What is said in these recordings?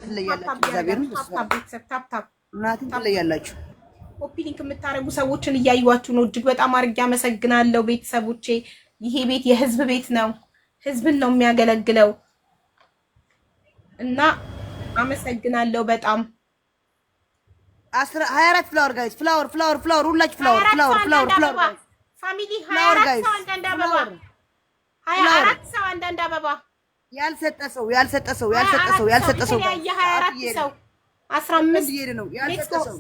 ትለያላችሁ። እግዚአብሔርን እናንተ ትለያላችሁ። ኮፒ ሊንክ የምታረጉ ሰዎችን እያዩዋችሁ ነው። እጅግ በጣም አድርጌ አመሰግናለሁ ቤተሰቦቼ። ይሄ ቤት የህዝብ ቤት ነው። ህዝብን ነው የሚያገለግለው እና አመሰግናለሁ በጣም 24 ፍላወር ጋይስ ፍላወር ሁላችሁ ፍላወር ፋሚሊ 24 ሰው አንዳንድ አበባ 24 ሰው አንዳንድ አበባ ያልሰጠ ሰው 24 ሰው 15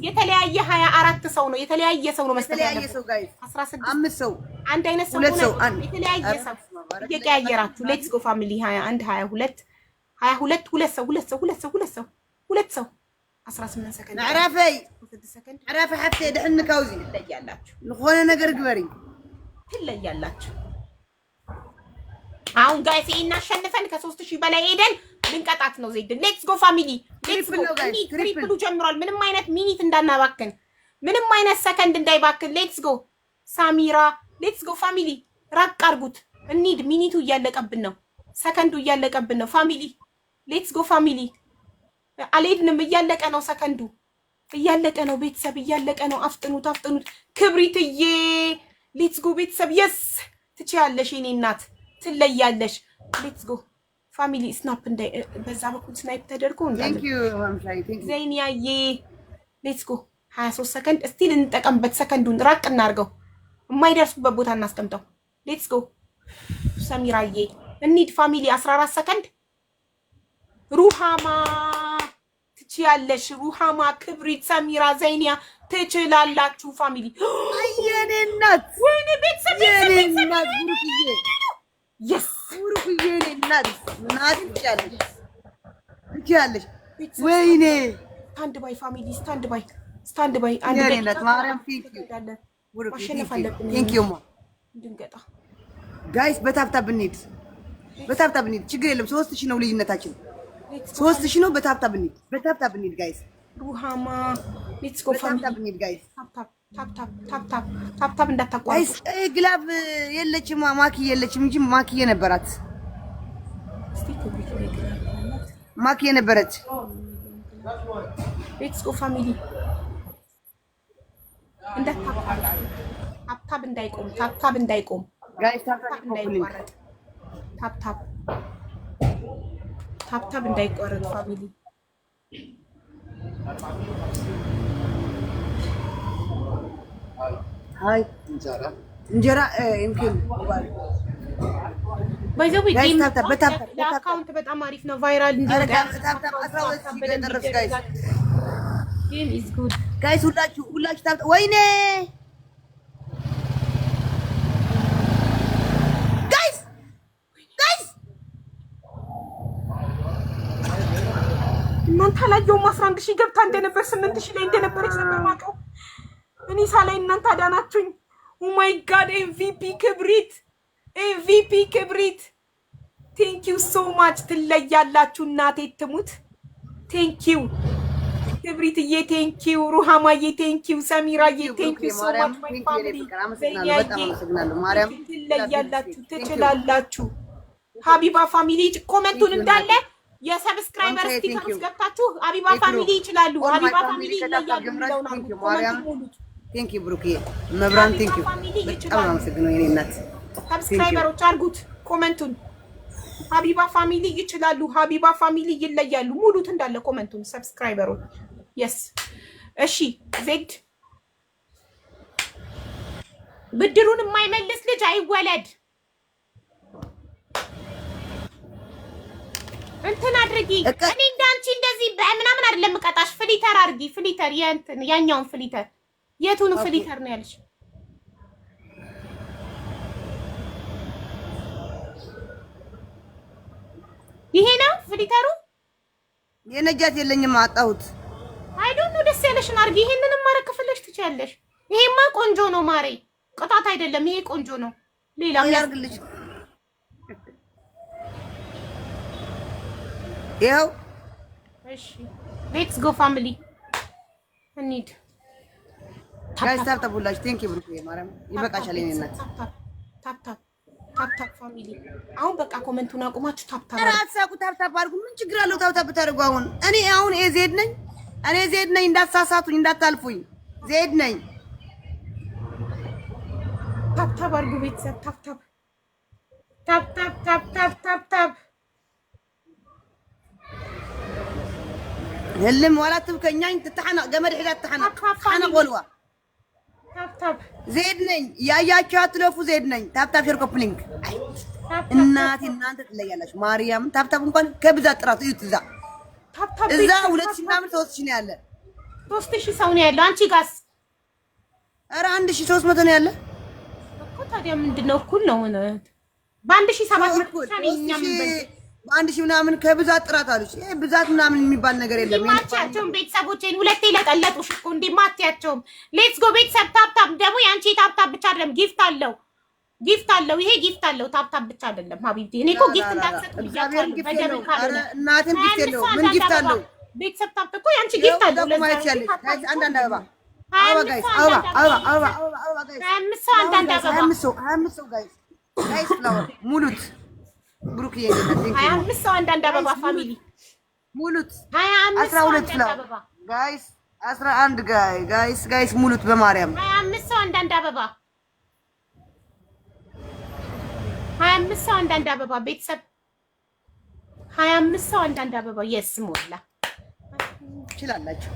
የተለያየ 24 ሰው ነው። የተለያየ ሰው ነው መስጠት ያለበት 16 5 ሰው አንድ አይነት ሰው ነው። የተለያየ ሰው እየቀያየራችሁ ሌትስ ጎ ፋሚሊ 21 22 ሁለት ሰው 18 ሰከንድ عرفي حتى دحن كاوزي ትለያላችሁ። ለሆነ ነገር ግበሪ ትለያላችሁ። አሁን ጋይስ እናሸንፈን ከ3000 በላይ ሄደን ልንቀጣት ነው ዜድ። ሌትስ ጎ ፋሚሊ ሌትስ ጎ። ትሪፕሉ ጀምሯል። ምንም አይነት ሚኒት እንዳናባክን፣ ምንም አይነት ሰከንድ እንዳይባክን። ሌትስ ጎ ሳሚራ ሌትስ ጎ ፋሚሊ። ራቅ አድርጉት እንሂድ። ሚኒቱ እያለቀብን ነው። ሰከንዱ እያለቀብን ነው ፋሚሊ። ሌትስ ጎ ፋሚሊ። አልሄድንም። እያለቀ ነው ሰከንዱ እያለቀ ነው ቤተሰብ እያለቀ ነው። አፍጥኑት ክብሪትዬ ሌትስ ጎ ቤተሰብ። የስ ትችያለሽ የኔ እናት ትለያለሽ። ሌትስ ጎ ፋሚሊ። ስናፕ እንዳይ በዛ በኩል ስናይፕ ተደርጎ ቴንክ ዩ ማምሻይ ቴንክ ዩ ዘይኒያዬ። ሌትስ ጎ 23 ሰከንድ እስቲል እንጠቀምበት። ሰከንዱን ራቅ እናርገው፣ የማይደርሱበት ቦታ እናስቀምጠው። ሌትስ ጎ ሰሚራዬ እንሂድ ፋሚሊ። 14 ሰከንድ ሩሃማ ትችያለሽ። ሩሃማ ክብሪት ሰሚራ ዘይኒያ ትችላላችሁ ፋሚሊ። የኔ እናት ወይኔ ቤተሰብ የኔ እናት ቡሩክዬ የስ ቡሩክዬ የኔ እናት ትችያለሽ። ወይኔ ስታንድ ባይ ፋሚሊ ስታንድ ባይ አንድ የኔ እናት ማርያም ቴንክ ዩ ማሸነፍ አለብን። ቴንክ ዩ ማ እንድንገጣ ጋይስ በታብታብ እንሂድ ችግር የለም። 3000 ነው ልዩነታችን 3000 ነው። በታብታብ እንሂድ ጋይስ። ሩሃማ ሌትስ ጎ ፋሚሊ በታብታብ እንሂድ ጋይስ። ታፕታፕ እንዳታቋርጡ ጋይስ። ግላብ የለችም ማኪ የለችም እንጂ ማኪ ነበራት። ማኪ ነበረች። ሌትስ ጎ ፋሚሊ ታፕታፕ እንዳይቆም ጋይስ። ታፕታፕ እንዳይቋረጥ ፋሚሊ። ሃይ እንጀራ እንትን ባይዘው ጋይስ ታፕታፕ አካውንት በጣም አሪፍ ነው። ቫይራል እንዲወጣ ታፕታፕ 12 እየደረስ ጋይስ። ጌም ኢዝ ጉድ ጋይስ። ሁላችሁ ታፕታፕ። ወይኔ እናንተ አላየውም። 11000 ገብታ እንደነበር 8000 ላይ እንደነበረች ነበር ማውቀው እኔ ሳላይ እናንተ አዳናችሁኝ። ኦ ማይ ጋድ ኤምቪፒ ክብሪት ቴንክ ዩ ሶ ማች። ትለያላችሁ እናቴ ትሙት። ቴንክ ዩ ክብሪትዬ፣ ቴንክ ዩ ሩሃማዬ፣ ቴንክ ዩ ሰሚራዬ፣ ቴንክ ዩ ሶ ማች ማይ ፋሚሊ። ትለያላችሁ፣ ትችላላችሁ። ሀቢባ ፋሚሊ ኮመንቱን እንዳለ የሰብስክራይበር ስቲከር ገብታችሁ ሀቢባ ፋሚሊ ይችላሉ፣ ሀቢባ ፋሚሊ ይለያሉ ብለው ነው። ቴንክ ዩ ብሩክ መብራን ቴንክ ዩ በጣም አመሰግናለሁ የኔ እናት። ሰብስክራይበሮች አድርጉት ኮመንቱን። ሀቢባ ፋሚሊ ይችላሉ፣ ሀቢባ ፋሚሊ ይለያሉ። ሙሉት እንዳለ ኮመንቱን ሰብስክራይበሮች። የስ እሺ። ዜድ ብድሩን የማይመልስ ልጅ አይወለድ። እንትን አድርጊ። እኔ እንዳንቺ እንደዚህ በምናምን አይደለም ቀጣሽ። ፍሊተር አድርጊ። ፍሊተር ያኛውን ፍሊተር። የቱን ፍሊተር ነው ያልሽ? ይሄ ነው ፍሊተሩ። የነጃት የለኝም አጣሁት። አይ ዶንት ኖ። ደስ ያለሽን አድርጊ። ይሄንንም ማረግ ከፈለሽ ትችያለሽ። ይሄማ ቆንጆ ነው ማሬ፣ ቅጣት አይደለም። ይሄ ቆንጆ ነው። ሌላ ያርግልሽ። ይኸው እሺ። ሌትስ ጎ ፋሚሊ እንሂድ። ጋይስ ታፕታፕ ሁላችሁ ቴንክ ዩ ብሩክ ማርያም ይበቃሻል። የኔ እናት ታፕታፕ ፋሚሊ አሁን በቃ ኮመንቱን አቁማችሁ ታፕታፕ ራሳችሁ ታፕታፕ አድርጉ። ምን ችግር አለው? ታፕታፕ ታደርጉ። አሁን ዜድ ነኝ። እንዳትሳሳቱኝ፣ እንዳታልፉኝ። ዜድ ነኝ። ታፕታፕ አድርጉ ቤተሰብ። ታፕታፕ የለም ወላ ትብከኛኝ ትተሐና ገመድ ሒላ ትተሐና ቆልዋ ታፕታፕ ዜድ ነኝ። ያያችሁ አትለፉ። ዜድ ነኝ። ታፕታፕ ሼር ኮፕሊንግ እናቴ እናንተ ትለያላችሁ። ማርያምን ታፕታፕ እንኳን ከብዛት ጥራቱ እዩት። እዛ 2000 ምናምን 3000 ነው ያለ። 3000 ሰው ነው ያለው። አንቺ ጋስ? ኧረ 1300 ነው ያለ እኮ። ታዲያ ምንድነው? እኩል ነው በ1700 ብቻ ነው። በአንድ ሺህ ምናምን ከብዛት ጥራት አሉሽ። ይሄ ብዛት ምናምን የሚባል ነገር የለም። ማቻቸውም ቤተሰቦቼን ሁለቴ ለጠለጡሽ እኮ እንዴ ማትያቸውም። ሌትስ ጎ ቤተሰብ። ታፕታፕ ደግሞ ያንቺ ታፕታፕ ብቻ አይደለም፣ ጊፍት አለው። ይሄ ጊፍት አለው። ታፕታፕ ብቻ አይደለም ሀቢብቲ። እኔ እኮ ጊፍት እንዳትሰጡ ብያቸዋለሁ። በደብል ካለ እናትን ጊፍት የለው። ምን ጊፍት አለው? ቤተሰብ ታፕ እኮ ያንቺ ጊፍት አለው። ለማለት ያለሽ አንዳንድ አበባ ጋይስ፣ አበባ ጋይስ፣ 25 ሰው አንዳንድ አበባ 25 ሰው ጋይስ ፍላወር ሙሉት። ብሩክ 25 ሰው አንዳንድ አበባ ፋሚሊ ሙሉት። 12 ፍላወር ጋይስ 11 ጋይስ ሙሉት። በማርያም 25 ሰው አንዳንድ አበባ 25 ሰው አንዳንድ አበባ ቤተሰብ 25 ሰው አንዳንድ አበባ የስ ሞላ ትችላላችሁ።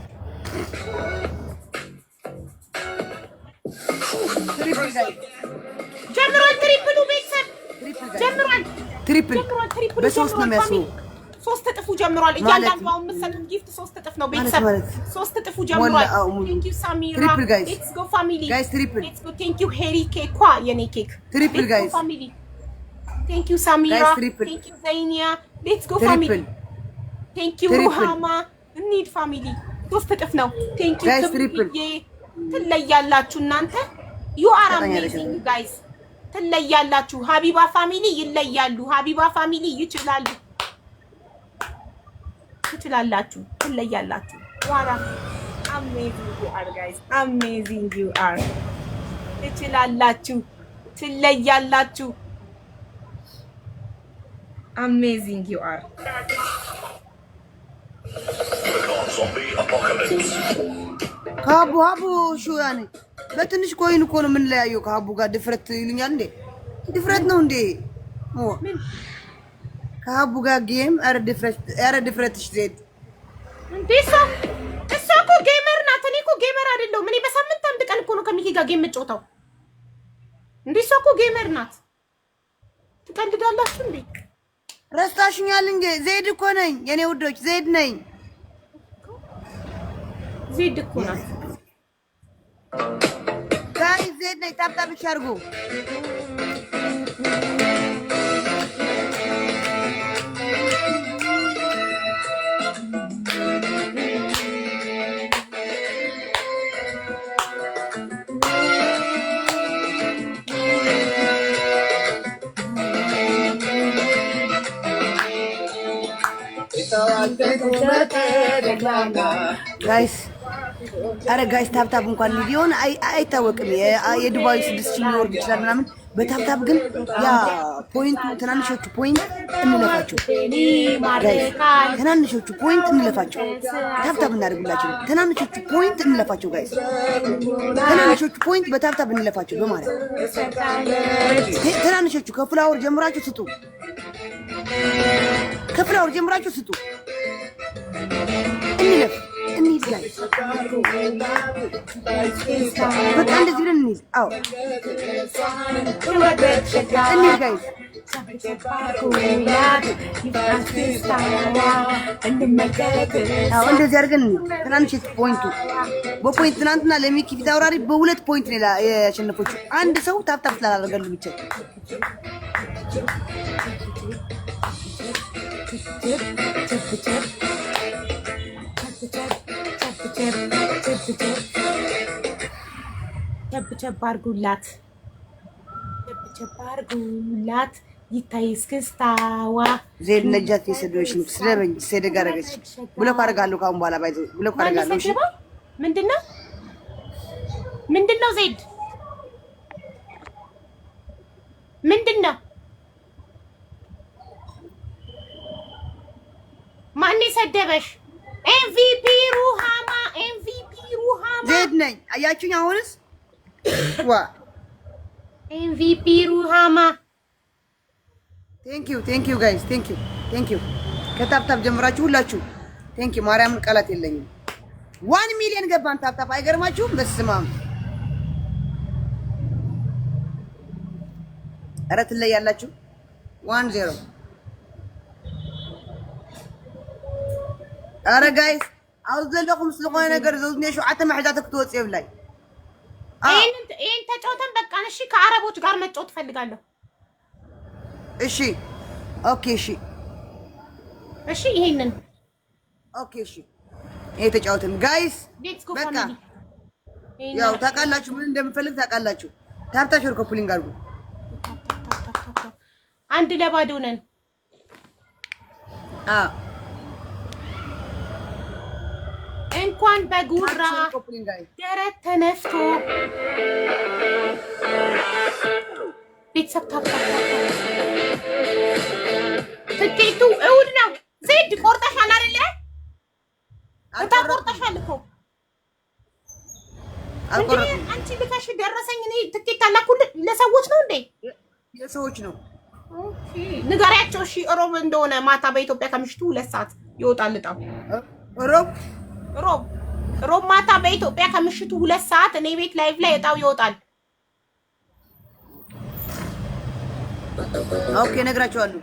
ጀምሯል። ትሪፕሉ ቤተሰብ ጀምሯል። ትሪፕል በሶስት ነው የሚያስበው። 3 እጥፉ ጀምሯል። እያንዳንዱ አሁን የምትሰጡት ጊፍት 3 እጥፍ ነው ቤተሰብ። 3 እጥፉ ጀምሯል። ቴንክ ዩ ሳሚራ። ሌትስ ጎ ፋሚሊ ጋይስ ትሪፕል። ሌትስ ጎ ቴንክ ዩ ሄሪ ኬክ የኔ ኬክ ትሪፕል ጋይስ ፋሚሊ። ቴንክ ዩ ሳሚራ። ቴንክ ዩ ዘይኒያ። ሌትስ ጎ ፋሚሊ። ቴንክ ዩ ሩሃማ። እንሂድ ፋሚሊ። 3 እጥፍ ነው። ቴንክ ዩ ጋይስ ትሪፕል። ትለያላችሁ እናንተ። ዩ አር አሜዚንግ ጋይስ ትለያላችሁ። ሀቢባ ፋሚሊ ይለያሉ። ሀቢባ ፋሚሊ ይችላሉ። ትችላላችሁ። ትለያላችሁ። ዋራ አሜዚንግ ዩ አር ጋይስ አሜዚንግ ዩ አር። ትችላላችሁ። ትለያላችሁ። አሜዚንግ ዩ አር። ከሀቡ ሹ ያኔ በትንሽ ኮይን እኮ ነው የምንለያየው። ከሀቡ ጋር ድፍረት ይሉኛል እንዴ? ድፍረት ነው እንዴ? ከሀቡ ጋር ጌም ኧረ ድፍረትሽ ዜድ እንዴ! እሷ እኮ ጌመር ናት። እኔ እኮ ጌመር አይደለሁም። እኔ በሳምንት አንድ ቀን እኮ ነው ከሚኪ ጋር ጌም የምጫወተው። እንዴ እሷ እኮ ጌመር ናት። ትቀልዳላችሁ እንዴ? ረስታሽኛል እንዴ? ዜድ እኮ ነኝ የኔ ውዶች፣ ዜድ ነኝ። ዜድ እኮ ናት ጋይ ዜድ ነኝ። ታፕታፕ ብቻ አድርጉ። ጋይስ አረ ጋይስ ታፕታፕ እንኳን ሊሆን አይታወቅም። የዱባይ 6000 ሊወርድ ይችላል ምናምን። በታፕታፕ ግን ያ ፖይንቱ ትናንሾቹ ፖይንት እንለፋቸው ጋይስ፣ ትናንሾቹ ፖይንት እንለፋቸው። ታፕታፕ እናደርግላቸው። ትናንሾቹ ፖይንት እንለፋቸው ጋይስ፣ ትናንሾቹ ፖይንት በታፕታፕ እንለፋቸው። በማለት ትናንሾቹ ከፍላወር ጀምራችሁ ስጡ። ከፍላወር ጀምራችሁ ስጡ። እንለፍ እንሂድ ጋይስ። በቃ እንደዚህ ብለን እንሂድ። አዎ እንሂድ ጋይስ። አዎ እንደዚህ አድርገን እንሂድ። ትናንሽ ፖይንቱ በፖይንት ትናንትና ለሚኪ ፊት አውራሪ በ2 ፖይንት ነው ያሸነፈችው። አንድ ሰው ታፕታፕ ስላላደረገሉ ብቻ ቸብ አድርጉላት፣ ቸብ አድርጉላት። ይታይ እስክስታዋ ዜድ ነጃት የሰዶሽ ስለበኝ ሰደጋ አደረገች። ብሎክ አደርጋለሁ ካሁን በኋላ ባይዞ ብሎክ አደርጋለሁ። እሺ ምንድነው ዜድ ምንድነው? ማን ሰደበሽ? ኤምቪፒ ሩሃማ ዜድ ነኝ። አያችሁኝ? አሁንስ ዋ ኤምቪፒ ሩሃማ ቴንክ ዩ ጋይስ ቴንክ ዩ ከታፕታፕ ጀምራችሁ ሁላችሁ ቴንክ ዩ። ማርያምን ቃላት የለኝም። 1 ሚሊዮን ገባን ታፕታፕ። አይገርማችሁም? በስመ አብ ኧረ ትለያላችሁ። 1-0 ኧረ ጋይስ አውዝ ዘለኹም ስለኾነ ነገር ዘውዝኔ 7 ማሕዛት ክትወጽ ይብላይ። ይሄን ተጫውተን በቃ እሺ። ከአረቦች ጋር መጫወት ፈልጋለሁ። እሺ ኦኬ እሺ ይሄንን ኦኬ እሺ ይሄ ተጫውተን ጋይስ በቃ ያው ታውቃላችሁ ምን እንደምፈልግ ታውቃላችሁ። ታፕታፕ ሼር ኮፕሊንግ አድርጉ። አንድ ለባዶ ነን። እንኳን በጉራ ደረት ተነፍቶ ቤተሰብ ታፕታፕ ትኬቱ እሑድ ነው። ዜድ ቆርጠሻል አይደለ? ቆርጠሻል እኮ አንቺ ልከሽ ደረሰኝ። እኔ ትኬት አላኩልህ ለሰዎች ነው እንዴ? የሰዎች ነው። ኦኬ ንገሪያቸው እሺ። ሮብ እንደሆነ ማታ በኢትዮጵያ ከምሽቱ 2 ሰዓት ይወጣል እጣው። ሮብ ማታ በኢትዮጵያ ከምሽቱ 2 ሰዓት እኔ ቤት ላይቭ ላይ እጣው ይወጣል። ኦኬ ነግራቸዋለሁ።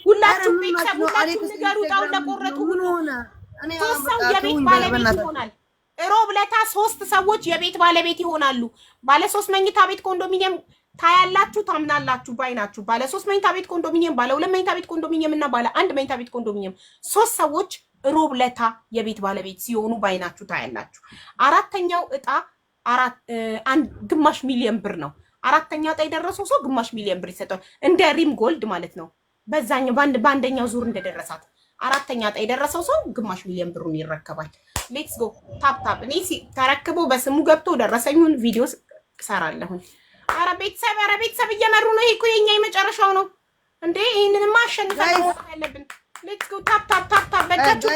ሁላችሁም ቤተሰብ ሁላችሁም ንገሩ። እጣው ለቆረጡ ሶስት ሰው የቤት ባለቤት ይሆናል። ሮብ ለታ 3 ሰዎች የቤት ባለቤት ይሆናሉ። ባለ 3 መኝታ ቤት ኮንዶሚኒየም ታያላችሁ፣ ታምናላችሁ ባይናችሁ። ባለ 3 መኝታ ቤት ኮንዶሚኒየም፣ ባለ 2 መኝታ ቤት ኮንዶሚኒየም እና ባለ 1 መኝታ ቤት ኮንዶሚኒየም 3 ሰዎች ሮብ ለታ የቤት ባለቤት ሲሆኑ ባይናችሁ ታያላችሁ። አራተኛው እጣ ግማሽ ሚሊዮን ብር ነው። አራተኛ እጣ የደረሰው ሰው ግማሽ ሚሊዮን ብር ይሰጣል። እንደ ሪም ጎልድ ማለት ነው። በዛኛው በአንደኛው ዙር እንደደረሳት አራተኛ እጣ የደረሰው ሰው ግማሽ ሚሊዮን ብሩን ይረከባል። ሌትስ ጎ ታፕታፕ። እኔ ተረክቦ በስሙ ገብቶ ደረሰኙን ቪዲዮ እሰራለሁ። ኧረ ቤተሰብ እየመሩ ነው። ይሄ እኮ የኛ የመጨረሻው ነው እንዴ! ይሄንንማ አሸንፈን መውጣት ያለብን። ሌትስ ጎ ታፕታፕ። በእጃችሁ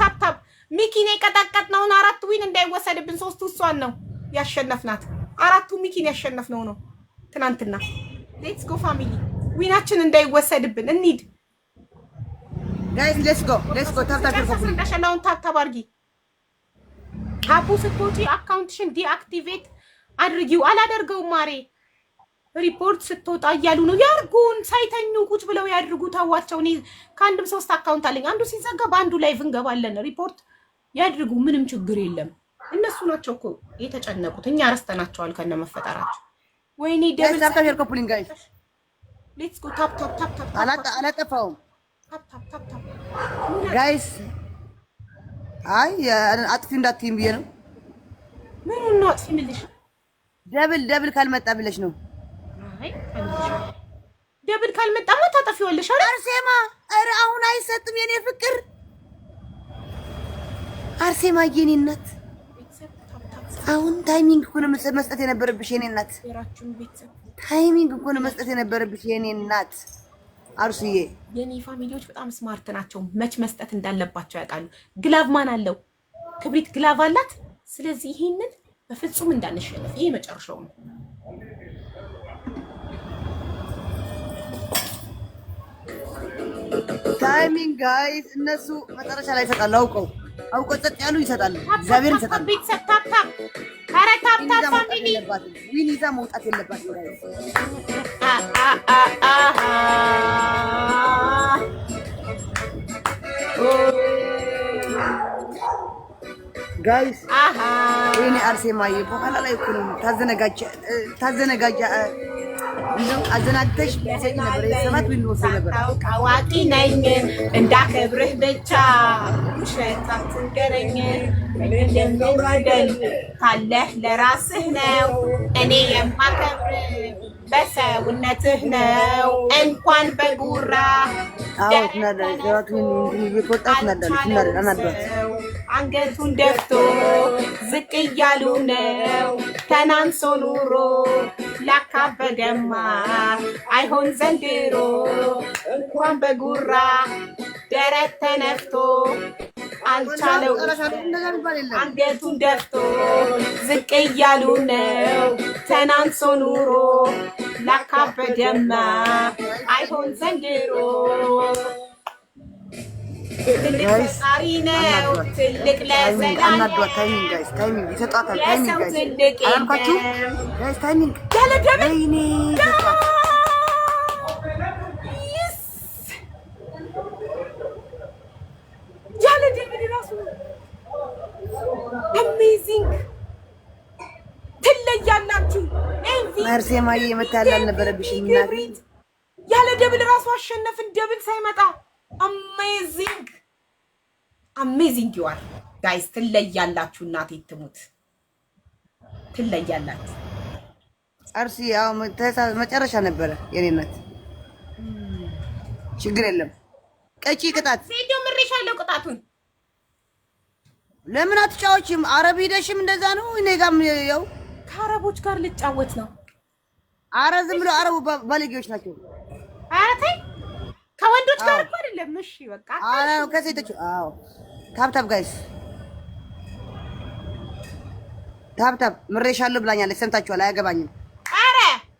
ታፕታፕ። ሚኪን የቀጠቀጥነውን 4 ዊን እንዳይወሰድብን 3 እሷን ነው ያሸነፍናት። 4ቱ ሚኪን ያሸነፍነው ነው ትናንትና። ሌትስ ጎ ፋሚሊ፣ ዊናችን እንዳይወሰድብን እንሂድ ጋይስ። ሌትስ ጎ ታፕታፕ አድርጊ። አቡ ስትወጪ አካውንትሽን ዲአክቲቬት አድርጊው። አላደርገውም ማሬ። ሪፖርት ስትወጣ እያሉ ነው። ያርጉን፣ ሳይተኙ ቁጭ ብለው ያድርጉ። ታዋቸው። እኔ ከአንድም 3 አካውንት አለኝ። አንዱ ሲዘጋ በአንዱ ላይቭ እንገባለን። ሪፖርት ያድርጉ፣ ምንም ችግር የለም። እነሱ ናቸው እኮ የተጨነቁት፣ እኛ ረስተናቸዋል ከነ መፈጠራቸው። ወይኔ ደብል ታፕታፕ ኮፕሊንግ ጋይስ። ሌትስ ጎ ታፕታፕ። አላጠፋውም ታፕታፕ ጋይስ። አይ አጥፊ እንዳትይም ብዬ ነው። ምኑን ነው አጥፊ የምልሽ? ደብል ካልመጣ ብለሽ ነው። አይ ደብል ካልመጣማ ታጠፊዋለሽ አይደል? አርሴማ ኧረ አሁን አይሰጥም የኔ ፍቅር። አርሴማ የኔ እናት አሁን ታይሚንግ እኮ ነው መስጠት የነበረብሽ የኔ እናት። ታይሚንግ እኮ ነው መስጠት የነበረብሽ የኔ እናት። አርሱዬ የኔ ፋሚሊዎች በጣም ስማርት ናቸው። መች መስጠት እንዳለባቸው ያውቃሉ። ግላቭ ማን አለው? ክብሪት ግላቭ አላት። ስለዚህ ይሄንን በፍጹም እንዳንሸነፍ። ይሄ መጨረሻው ነው። ታይሚንግ ጋይስ። እነሱ መጨረሻ ላይ ይሰጣሉ። አውቀው ጸጥ ያሉ ይሰጣሉ። እግዚአብሔር ይሰጣሉ። ቤተሰብ ታፕታፕ። ኧረ ታፕታፕ ፋሚሊ ዊን ይዛ መውጣት የለባትም ጋይስ። ወይኔ አርሴማዬ በኋላ ላይ እኮ ነው ታዘነጋጃ አዘናግተሽ ሰይ ነበር። የሰማት ምን ወሰደ ነበር። አዋቂ ነኝ እንዳከብርህ ብቻ ውሸት አትንገረኝ። እንደምወደል ካለህ ለራስህ ነው። እኔ የማከብርህ በሰውነትህ ነው። እንኳን በጉራ አንገቱን ደፍቶ ዝቅ እያሉ ነው። ተናንሶ ኑሮ ላካበደማ አይሆን ዘንድሮ እንኳን በጉራ ደረት ተነፍቶ አልቻለው አንገቱን ደፍቶ ዝቅ እያሉ ነው ተናንሶ ኑሮ ላካበደማ አይሆን ዘንድሮ ትልቅ ፈጣሪ ነው ትልቅ ለዘላለም የሰው ትልቅ ያለ ደብል ያለ ደብል ራሱ አሜዚንግ ትለያላችሁ። መርሴማዬ የመታል አልነበረብሽም። ያለ ደብል ራሱ አሸነፍን ደብል ሳይመጣ አሜዚንግ አሜዚንግ ዩ አር ጋይስ ትለያላችሁ። እናቴ ትሙት ትለያላችሁ። አርሲ ያው መጨረሻ ነበረ የኔ እናት ችግር የለም። ቀጪ ቅጣት ሴዶ ምሬሻለሁ። ቅጣቱን ለምን አትጫወችም? አረብ ሄደሽም እንደዛ ነው። እኔ ጋርም ያው ከአረቦች ጋር ልጫወት ነው። አረ ዝም ብሎ አረቡ ባለጌዎች ናቸው። ኧረ ተይ ከወንዶች ጋር እኮ አይደለም። እሺ በቃ አረ ከሴቶች አዎ። ታፕታፕ ጋይስ ታፕታፕ ምሬሻለሁ ብላኛለች። ሰምታችኋል። አያገባኝም። አረ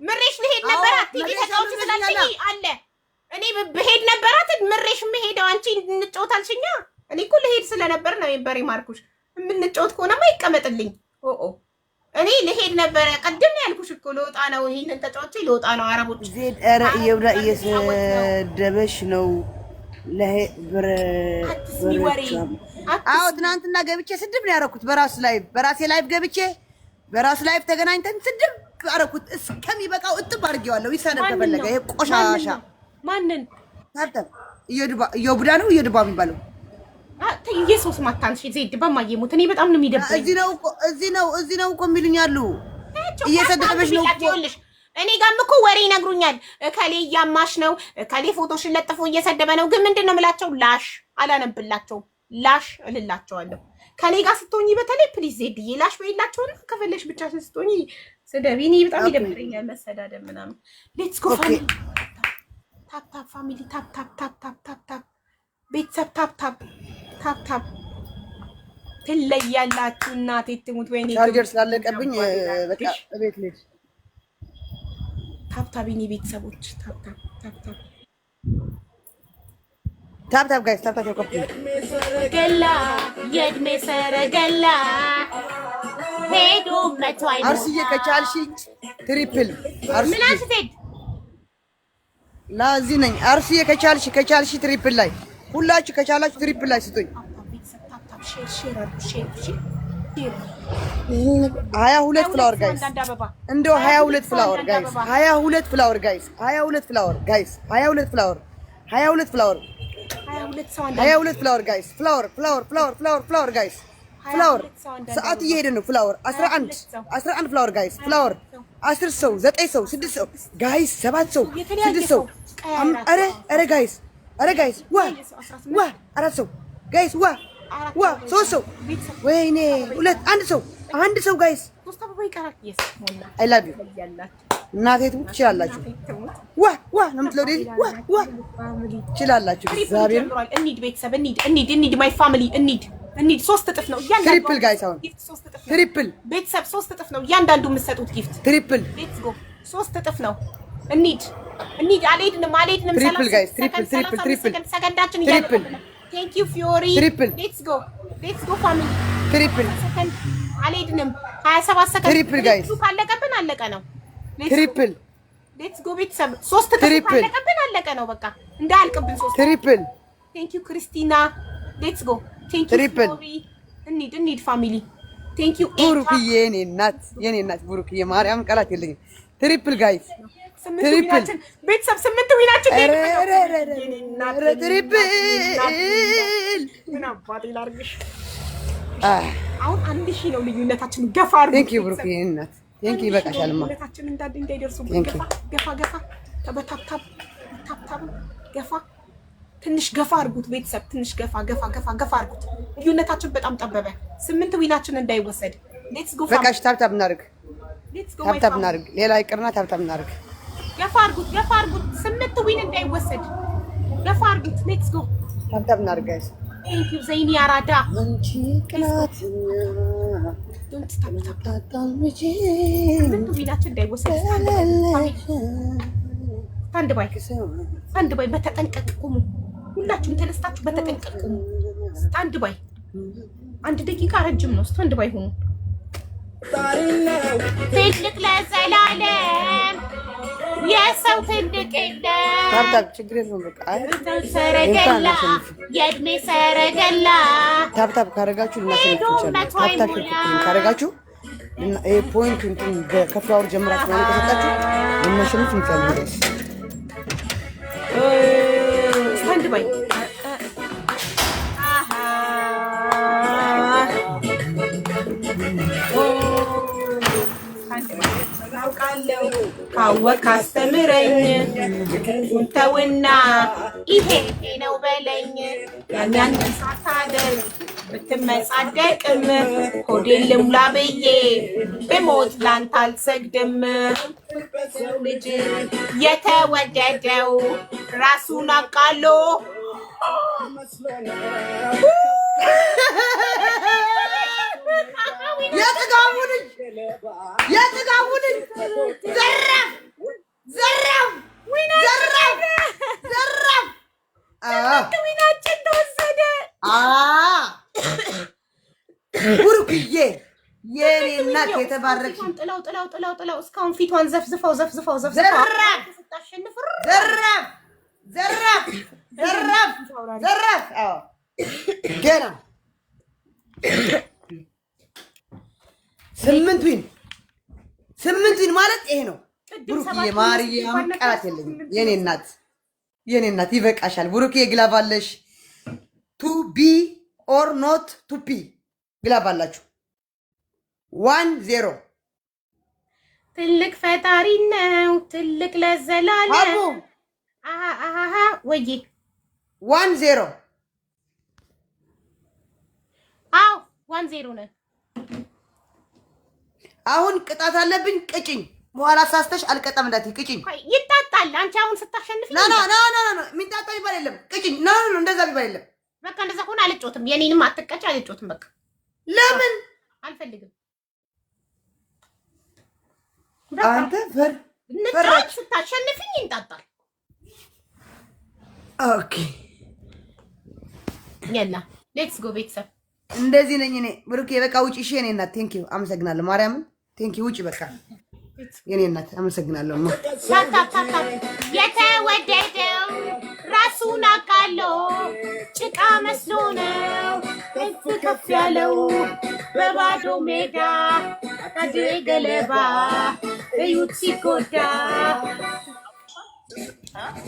ምሬሽ ልሄድ ነበር አትይጂ ተጫውቺ ስላልሽኝ አለ እኔ ብሄድ ነበራት ምሬሽ የምሄደው አንቺ እንጫወታልሽኛ። እኔ እኮ ልሄድ ስለነበር ነው የበሬ ማርኩሽ። የምንጫወት ከሆነማ ይቀመጥልኝ። ኦ እኔ ልሄድ ነበረ። ቀድም ያልኩሽ እኮ ልወጣ ነው። ይሄንን ተጫውቼ ልወጣ ነው። አረቦች ዜድ ኧረ ይውዳ እየሰደበሽ ነው። አዎ ትናንትና ገብቼ ስድብ ነው ያደረኩት። በራሴ ላይቭ ገብቼ በራሱ ላይቭ ተገናኝተን ስድብ አደረኩት። እስከሚበቃው እጥብ አድርጌዋለሁ። ይሳደብ ከፈለገ ይሄ ቆሻሻ ማንን ታብታብ እየቡዳ ነው እየድባ የሚባለው ኢየሱስ ማታንሽ ዜድ በማየሙት እኔ በጣም ነው የሚደብረኝ። እዚህ ነው እኮ የሚሉኝ አሉ። እየሰደበሽ ነው እኮ እኔ ጋርም እኮ ወሬ ይነግሩኛል። እከሌ እያማሽ ነው፣ እከሌ ፎቶሽን ለጥፎ እየሰደበ ነው። ግን ምንድነው የምላቸው? ላሽ አላነብላቸውም። ላሽ እልላቸዋለሁ። ከኔ ጋር ስትሆኚ በተለይ ፕሊዝ ዜድዬ ላሽ በይላቸው ነው። ከፈለሽ ብቻ ስትሆኚ ስደቢ። እኔ በጣም ይደብረኛል መሰዳደብ ምናምን። ሌትስ ጎ ፋሚሊ ታፕ ታፕ ፋሚሊ ታፕ ታፕ ታፕ ታፕ ታፕ ታፕ ቤተሰብ ታፕ ታፕ ታፕ ታፕ ትለያላችሁ። እናቴ ትሙት ወይኔ ቻርጀር ስላለቀብኝ በቃ እቤት ልሂድ። ታፕ ታፕ የኔ ቤተሰቦች ታፕ ታፕ ታፕ ታፕ ታፕ ታፕ ጋይስ ታፕ ታፕ ኮፒ ገላ የእድሜ ሰረገላ ሄዶ መቷይ አርሲዬ ከቻልሽ ትሪፕል አርሲ ምን አልሽኝ? ላዚህ ነኝ አርሲዬ ከቻልሽ ትሪፕል ላይ ሁላችሁ ከቻላችሁ ትሪፕል ላይ ስጡኝ። 22 ፍላወር ጋይስ እንደው 22 ፍላወር ጋይስ 22 ፍላወር ጋይስ 22 ፍላወር ጋይስ 22 ፍላወር 22 ፍላወር 22 ፍላወር ጋይስ ፍላወር ጋይስ ፍላወር ሰዓት እየሄደ ነው። ፍላወር 11 ፍላወር ጋይስ ፍላወር 10 ሰው 9 ሰው 6 ሰው ጋይስ 7 ሰው 6 ሰው አረ ጋይስ ዋ 4 ሰው ጋይስ ዋ 3 ሰው ወይኔ አንድ ሰው ጋይስ አይ ላቭ ዩ እናቴ ትሙት ትችላላችሁ። ዋ ነው የምትለው ዴዚ ዋ ትችላላችሁ። እግዚአብሔር እንሂድ ቤተሰብ እንሂድ ማይ ፋሚሊ እንሂድ 3 እጥፍ ነው እያንዳንዱ ትሪፕል ጋይስ አሁን ትሪፕል ቤተሰብ 3 እጥፍ ነው እያንዳንዱ የምትሰጡት ጊፍት ትሪፕል ሌትስ ጎ 3 እጥፍ ነው። እንሂድ አልሄድንም ትሪፕል ጋይስ ትሪፕል ሰከንዳችን ትሪፕል ቴንክ ዩ ፊዮሪ ሌትስ ጎ ፋሚሊ ትሪፕል አልሄድንም 27 ሰከንድ ትሪፕል ጋይስ ካለቀብን አለቀ ነው። ትሪፕል ሌትስ ጎ ቤተሰብ 3 እጥፍ ካለቀብን አለቀ ነው። በቃ እንዳያልቅብን 3 ትሪፕል ቴንክ ዩ ክርስቲና ሌትስ ጎ ቴንክ ዩ ትሪፕል እንሂድ ፋሚሊ ቴንክ ዩ ቡሩክዬ የኔ እናት ቡሩክዬ ማርያም ቃላት የለኝም። ትሪፕል ጋይስ ትሪፕል ቤተሰብ 8 ዊናችን ትሪፕል ምን አባቴ ላድርግሽ። አሁን 1000 ነው ልዩነታችን። ገፋ አድርጉ። ቴንክ ዩ ቡሩክዬ እናት ቴንክ ዩ ይበቃሻልማ። ልዩነታችን እንዳይደርሱ ገፋ ተበታታብ ገፋ ትንሽ ገፋ አድርጉት ቤተሰብ ትንሽ ገፋ አድርጉት። ልዩነታችን በጣም ጠበበ። 8 ዊናችን እንዳይወሰድ ሌትስ ጎ በቃሽ። ታፕ እናድርግ ታብታብ እናድርግ። ሌላ ይቅርና ታብታብ እናድርግ። ገፋ አድርጉት። 8 ዊን እንዳይወሰድ ገፋ አድርጉት። ሌትስ ጎ ታብታብ እናድርግ ጋይስ። ቴንክ ዩ ዘይኒ አራዳ አንቺ ቅናት ምን ዊናችን እንዳይወሰድ አንድ ባይ በተጠንቀቅ ቁሙ። ሁላችሁም ተነስታችሁ በተጠንቀቅ ቁሙ። አንድ ባይ 1 ደቂቃ ረጅም ነው። አንድ ባይ ሆኑ። ትልቅ ለዘላለም የሰው ትልቅ የለም። ታብታብ ችግር የለውም። በቃ ሰረገላ የእድሜ ሰረገላ ታብታብ ካረጋችሁ ልናሸንፍ እንችላለን። ታብታብ ካረጋችሁ ፖይንቱ እንትን በከፍላወር ጀምራችሁ ማለት ከሰጣችሁ ልናሸንፍ እንችላለን። አንድ ባይ ካወቅ አስተምረኝ ተውና ይሄ ነው በለኝ። ያን ሳታደርግ ብትመጻደቅም ሆዴን ልሙላ ብዬ በሞት ላንተ አልሰግድም። ልጅ የተወደደው ራሱን አቃሎ የጥጋቡ ልጅ ዘራፍ ዊናችን ተወሰደ። ቡሩክዬ የኔ እናት የተባረክሽ። ጥላው እስካሁን ፊቷን ዘፍዝፈው ዘራፍ ገና 8 ዊን ማለት ይሄ ነው። ቡሩክዬ ማርያም ቃላት የለኝም። የኔ እናት ይበቃሻል። ቡሩክዬ ግላብ አለሽ። ቱ ቢ ኦር ኖት ቱ ፒ ግላብ አላችሁ። 1-0 ትልቅ ፈጣሪ ነው ትልቅ ለዘላለም ወዬ 1-0 አዎ 1-0 ነን። አሁን ቅጣት አለብኝ። ቅጭኝ። በኋላ ሳስተሽ አልቀጣም እንዳትይ። ቅጭኝ። ይጣጣል። አንቺ አሁን ስታሸንፍ ና የሚጣጣ ይባል የለም። ቅጭኝ። እንደዛ ቢባል የለም። በቃ እንደዛ ሆነ አልጮትም። የኔንም አትቀጭ። አልጮትም። በቃ ለምን አልፈልግም። አንተ ፈራች። ስታሸንፍኝ ይጣጣል። ኦኬ ያላ ሌትስ ጎ ቤተሰብ። እንደዚህ ነኝ እኔ። ብሩኬ በቃ ውጪ። እሺ የኔ እናት ቴንክ ዩ አመሰግናለሁ። ማርያምን ቴንክ ዩ። ውጪ በቃ የኔ እናት አመሰግናለሁ። የተወደደው ራሱን አቃሎ ጭቃ መስሎ ነው ከፍ ያለው በባዶ ሜዳ አዲ ገለባ እዩት ሲጎዳ።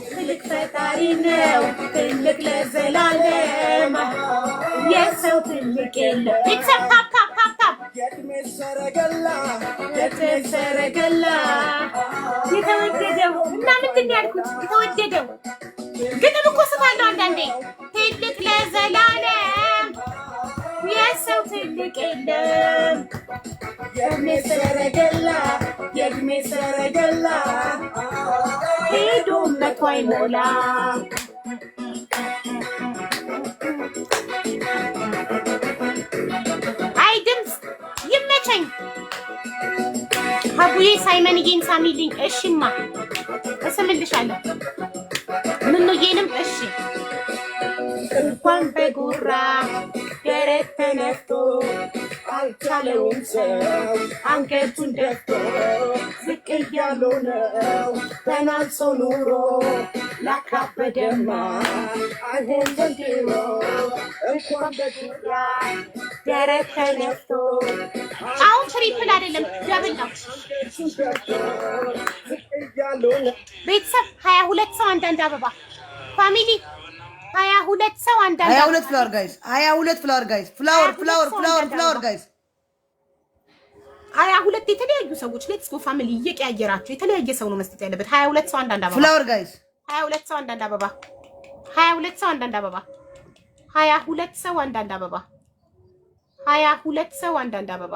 ትልቅ ፈጣሪ ነው ትልቅ ለዘላለም የሰው ትልቅ የለም። ቤተሰብ ታፕ የእድሜ ሰረገላ የተወደደው እና ምንድን ነው ያልኩት? የተወደደው ግጥም እኮ ስታለሁ አንዳንዴ። ትልቅ ለዘላለም የሰው ትልቅ የለም። የእድሜ ሰረገላ ሄዶ መቶ አይሞላ። አይ ድምፅ ይመቸኝ። አቡዬ ሳይመንዬን ሳሚልኝ። እሺማ እስምልሻለሁ። ምኑዬንም እሺ። እንኳን በጉራ ደረት ተነፍቶ አልቻለውም ሰው አንገቱን ደፍቶ ዝቅ እያለው ነው ተናንሶ ኑሮ ላካበደማ አሁን ዘንድሮ እንኳን በጉራ ደረት ተነፍቶ። አሁን ትሪፕል አይደለም ደብል ነው። ቤተሰብ 22 ሰው አንዳንድ አበባ ፋሚሊ 22 ሰው አንዳንድ 22 ፍላወር ጋይስ 22 ፍላወር ጋይስ ፍላወር ጋይስ 22 የተለያዩ ሰዎች ሌትስ ጎ ፋሚሊ እየቀያየራችሁ የተለያየ ሰው ነው መስጠት ያለበት። 22 ሰው አንዳንድ አበባ ፍላወር ጋይስ 22 ሰው አንዳንድ አበባ 22 ሰው አንዳንድ አበባ 22 ሰው አንዳንድ አበባ 22 ሰው አንዳንድ አበባ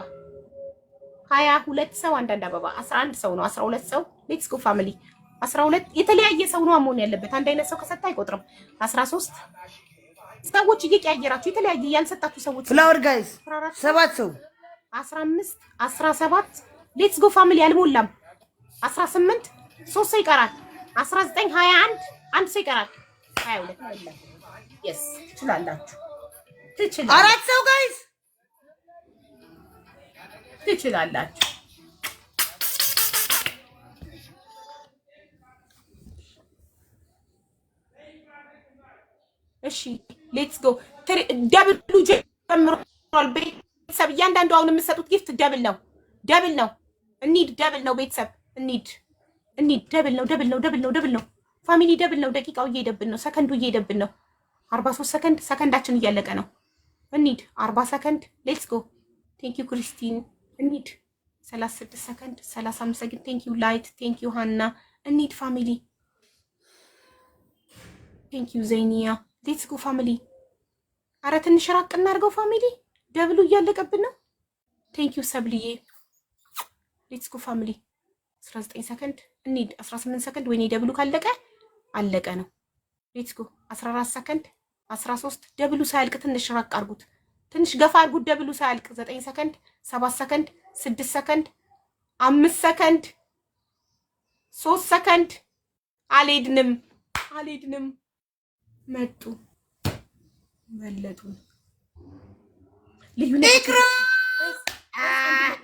22 ሰው አንዳንድ አበባ 11 ሰው ነው 12 ሰው ሌትስ ጎ ፋሚሊ 12 የተለያየ ሰው ነው መሆን ያለበት አንድ አይነት ሰው ከሰጣ አይቆጥርም 13 ሰዎች እየቀያየራችሁ የተለያየ ያልሰጣችሁ ሰዎች ፍላወር ጋይስ 7 ሰው 15 17 ሌትስ ጎ ፋሚሊ አልሞላም 18 3 ሰው ይቀራል 19 21 አንድ ሰው ይቀራል 22 yes ትችላላችሁ 4 ሰው ጋይስ ትችላላችሁ እሺ ሌትስ ጎ ደብሉ ጀምሯል ቤተሰብ እያንዳንዱ አሁን የምትሰጡት ጊፍት ደብል ነው እንሂድ ደብል ነው ቤተሰብ እንሂድ ደብል ነው ፋሚሊ ደብል ነው ደቂቃው እየሄደብን ነው ሰከንዱ እየሄደብን ነው 43 ሰከንድ ሰከንዳችን እያለቀ ነው እንሂድ 40 ሰከንድ ሌትስ ጎ ቴንክ ዩ ክሪስቲን እንሂድ 36 ሰከንድ 35 ሰከንድ ቴንክ ዩ ላይት ቴንክ ዩ ሃና እንሂድ ፋሚሊ ቴንክ ዩ ዘይኒያ ሌትስ ጎ ፋሚሊ አረ ትንሽ ራቅ እናድርገው ፋሚሊ ደብሉ እያለቀብን ነው ቴንክ ዩ ሰብልዬ ሌትስ ጎ ፋሚሊ 19 ሰከንድ እንሂድ 18 ሰከንድ ወይኔ ደብሉ ካለቀ አለቀ ነው ሌትስ ጎ 14 ሰከንድ 13 ደብሉ ሳያልቅ ትንሽ ራቅ አድርጉት ትንሽ ገፋ አድርጉት ደብሉ ሳያልቅ 9 ሰከንድ 7 ሰከንድ 6 ሰከንድ 5 ሰከንድ 3 ሰከንድ አልሄድንም መጡ መለጡን ልዩነት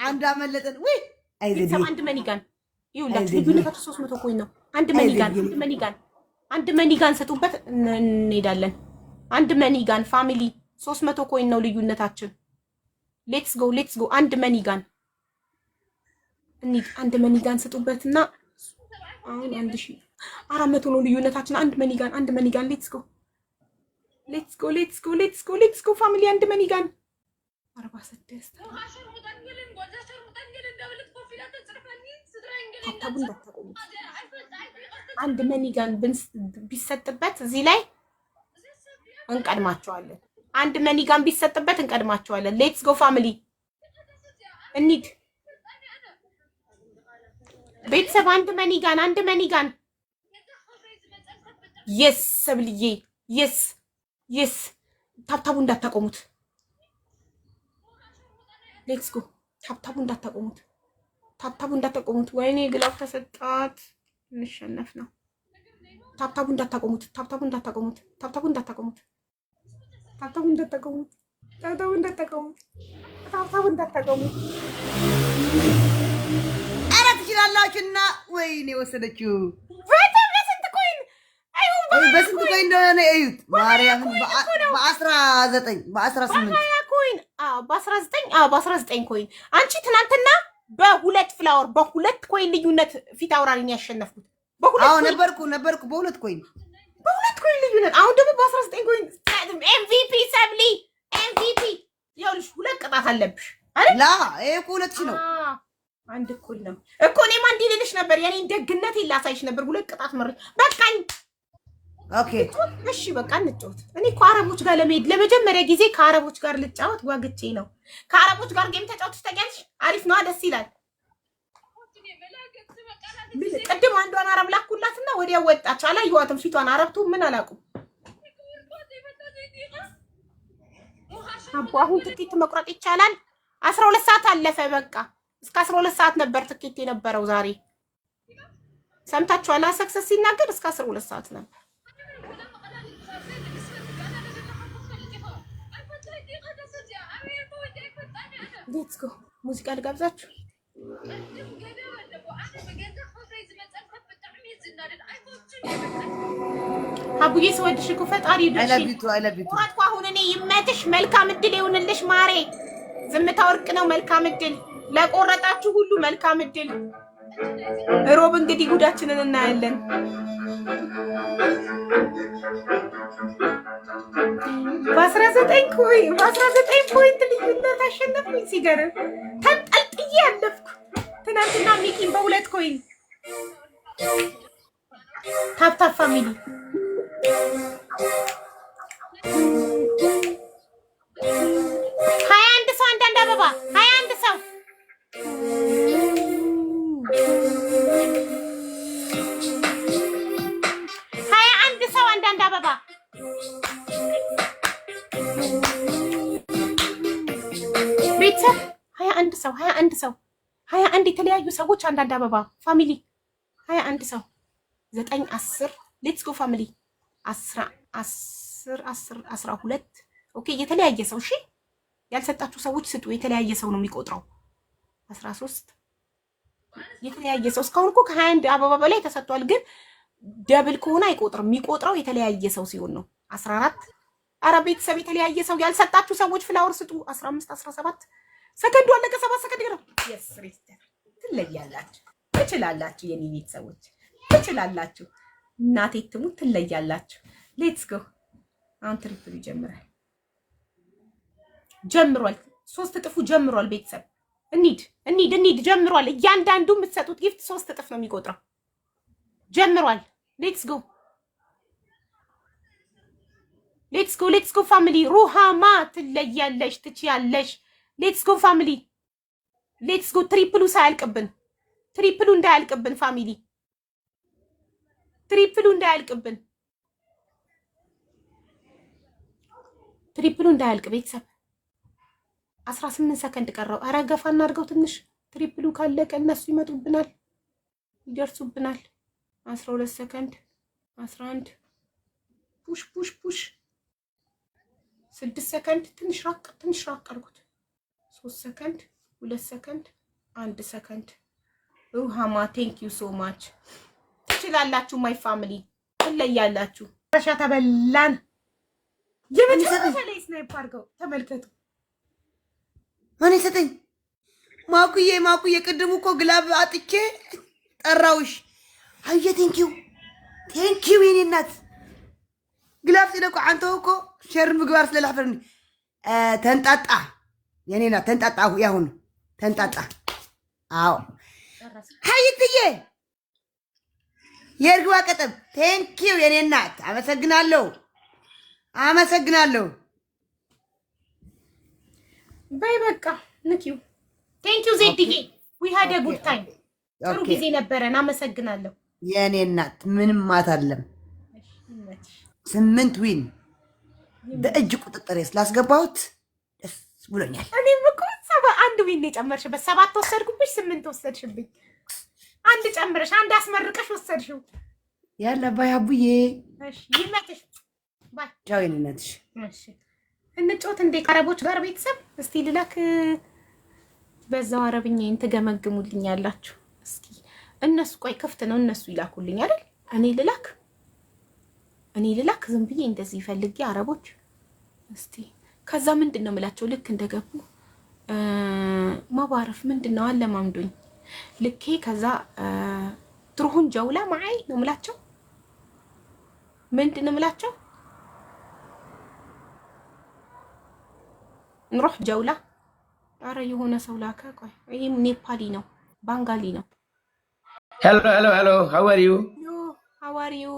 አንድ አመለጠን ወይ አይዘዲ አንድ መኒጋን ይኸውላችሁ ልዩነታችሁ 300 ኮይን ነው አንድ መኒጋን ሰጡበት እንሄዳለን አንድ መኒጋን ፋሚሊ 300 ኮይን ነው ልዩነታችን ሌትስ ጎ አንድ መኒጋን እንሂድ አንድ መኒጋን ሰጡበትና አሁን 1400 ነው ልዩነታችን አንድ መኒጋን ሌትስ ጎ ፋሚሊ አንድ መኒጋን 46 አንድ መኒጋን ቢሰጥበት እዚህ ላይ እንቀድማቸዋለን አንድ መኒጋን ቢሰጥበት እንቀድማቸዋለን ሌትስ ጎ ፋሚሊ እንሂድ ቤተሰብ አንድ መኒጋን የስ ሰብልዬ የስ ታብታቡ እንዳታቆሙት ሌትስ ጎ ታብታቡ እንዳታቆሙት ወይኔ ግላብ ተሰጣት እንሸነፍ ነው ታብታቡ እንዳታቆሙት ኧረ ትችላላችሁና ወይኔ ወሰደችው በስንት ኮይን እንደሆነ እዩት ማርያምን በ19 ኮይን አንቺ ትናንትና በሁለት ፍላወር በሁለት ኮይን ልዩነት ፊት አውራሪን ያሸነፍኩት ነበርኩ በሁለት ኮይን ልዩነት አሁን ደግሞ በ19 ኮይን ኤምቪፒ ሰብሊ ኤምቪፒ ይኸውልሽ ሁለት ቅጣት አለብሽ አይደል ይሄ እኮ 2000 ነው አንድ እኩል ነው እኮ እኔማ እንዲህ ልልሽ ነበር የኔን ደግነት ላሳይሽ ነበር ሁለት ቅጣት በቃኝ ኦኬ እሺ በቃ እንጫወት እኔ እኮ አረቦች ጋር ለመሄድ ለመጀመሪያ ጊዜ ከአረቦች ጋር ልጫወት ዋግቼ ነው ከአረቦች ጋር ጌም ተጫውተሽ ታውቂያለሽ አሪፍ ነው ደስ ይላል ቅድም አንዷን አረብ ላኩላትና ወዲያው ወጣች አላየኋትም ፊቷን አረብቱ ምን አላውቅም አሁን ትኬት መቁረጥ ይቻላል 12 ሰዓት አለፈ በቃ እስከ 12 ሰዓት ነበር ትኬት የነበረው ዛሬ ሰምታችኋል ሰክሰስ ሲናገር እስከ 12 ሰዓት ነበር ሌትስ ጎ ሙዚቃ ልጋብዛችሁ አቡዬ ስወድሽ እኮ ፈጣሪ ይድርሽ ወራትኩ አሁን እኔ ይመትሽ መልካም እድል ይሁንልሽ ማሬ ዝምታ ወርቅ ነው መልካም እድል ለቆረጣችሁ ሁሉ መልካም እድል ሮብ እንግዲህ ጉዳችንን እናያለን በ19 ፖይንት ልዩነት አሸነፍኩኝ ሲገርም ተንጠልጥዬ ያለፍኩ ትናንትና ሚኪን በ2 ኮይን ታፕታፕ ፋሚሊ 21 ሰው አንዳንድ አበባ 21 ሰው ቤተሰብ 21 ሰው 21 ሰው 21 የተለያዩ ሰዎች አንዳንድ አበባ ፋሚሊ 21 ሰው 9 10 ሌትስ ጎ ፋሚሊ 10 12 ኦኬ የተለያየ ሰው እሺ ያልሰጣችሁ ሰዎች ስጡ የተለያየ ሰው ነው የሚቆጥረው 13 የተለያየ ሰው እስካሁን እኮ ከ21 አበባ በላይ ተሰጥቷል ግን ደብል ከሆነ አይቆጥርም የሚቆጥረው የተለያየ ሰው ሲሆን ነው 14 አረ ቤተሰብ የተለያየ ሰው ያልሰጣችሁ ሰዎች ፍላወር ስጡ 15 17 ሰከንዱ አለቀ 7 ሰከንድ ነው yes ሪስት ትለያላችሁ ትችላላችሁ የኔ ቤተሰቦች ትችላላችሁ እናቴ ትሙት ትለያላችሁ ሌትስ ጎ አሁን ትሪፕሉ ጀምሯል 3 እጥፉ ጀምሯል ቤተሰብ እንሂድ ጀምሯል እያንዳንዱ የምትሰጡት ጊፍት 3 እጥፍ ነው የሚቆጥረው ጀምሯል ሌትስ ጎ ፋሚሊ ሩሃማ ትለያለሽ ትችያለሽ ሌትስ ጎ ፋሚሊ ሌትስ ጎ ትሪፕሉ እንዳያልቅብን ፋሚሊ ትሪፕሉ እንዳያልቅ ቤተሰብ 18 ሰከንድ ቀረው ኧረ ገፋ እናድርገው ትንሽ ትሪፕሉ ካለቀ እነሱ ይደርሱብናል 12 ሰከንድ 11 ፑሽ 6 ሰከንድ ትንሽ ራቅ አድርጉት 3 ሰከንድ 2 ሰከንድ 1 ሰከንድ ሩሃማ ቴንክ ዩ ሶ ማች ትችላላችሁ ማይ ፋሚሊ ትለያላችሁ ረሻ ተበላን የመጨረሻ ላይ ስናይፕ አድርገው ተመልከቱ ማን ይሰጠኝ ማኩዬ ቅድሙ እኮ ግላብ አጥቼ ጠራውሽ አየ ቴንክ ዩ የኔ እናት ግላብ ሲለቁ አንተ እኮ ሸር ምግባር ስለላፈርኒ ተንጣጣ የኔ እናት ተንጣጣ ያሁን ተንጣጣ አዎ ሀይትዬ የርግባ ቀጠም ቴንክ ዩ የኔ እናት አመሰግናለሁ በይ በቃ ንኪው ቴንክ ዩ ዜድዬ ዊ ሃድ አ ጉድ ታይም ጥሩ ጊዜ ነበረን አመሰግናለሁ የኔ እናት ምንም ማታለም 8 ዊን በእጅ ቁጥጥር ስላስገባሁት ደስ ብሎኛል እኔም እኮ 1 ዊን የጨመርሽበት 7 ወሰድኩብሽ 8 ወሰድሽብኝ አንድ ጨምረሽ አንድ አስመርቀሽ ወሰድሽው ያለ ባይ አቡዬ እሺ ይመጥሽ ባይ ቻው የኔ እናትሽ እሺ እንጮት እንደ አረቦች ጋር ቤተሰብ እስቲ ልላክ በዛው አረብኛዬን ትገመግሙልኛላችሁ እስኪ እነሱ ቆይ ክፍት ነው እነሱ ይላኩልኝ አይደል እኔ ልላክ ዝም ብዬ እንደዚህ ፈልጌ አረቦች እስቲ ከዛ ምንድነው የምላቸው ልክ እንደገቡ ማባረፍ ምንድነው አለማምዱኝ ልኬ ከዛ ትሩሁን ጀውላ ማይ ነው የምላቸው ምንድነው የምላቸው نروح جولة أرى هنا سولاكا هي نيبالي نو بنغالي نو Hello, how are you? Hello, how are you?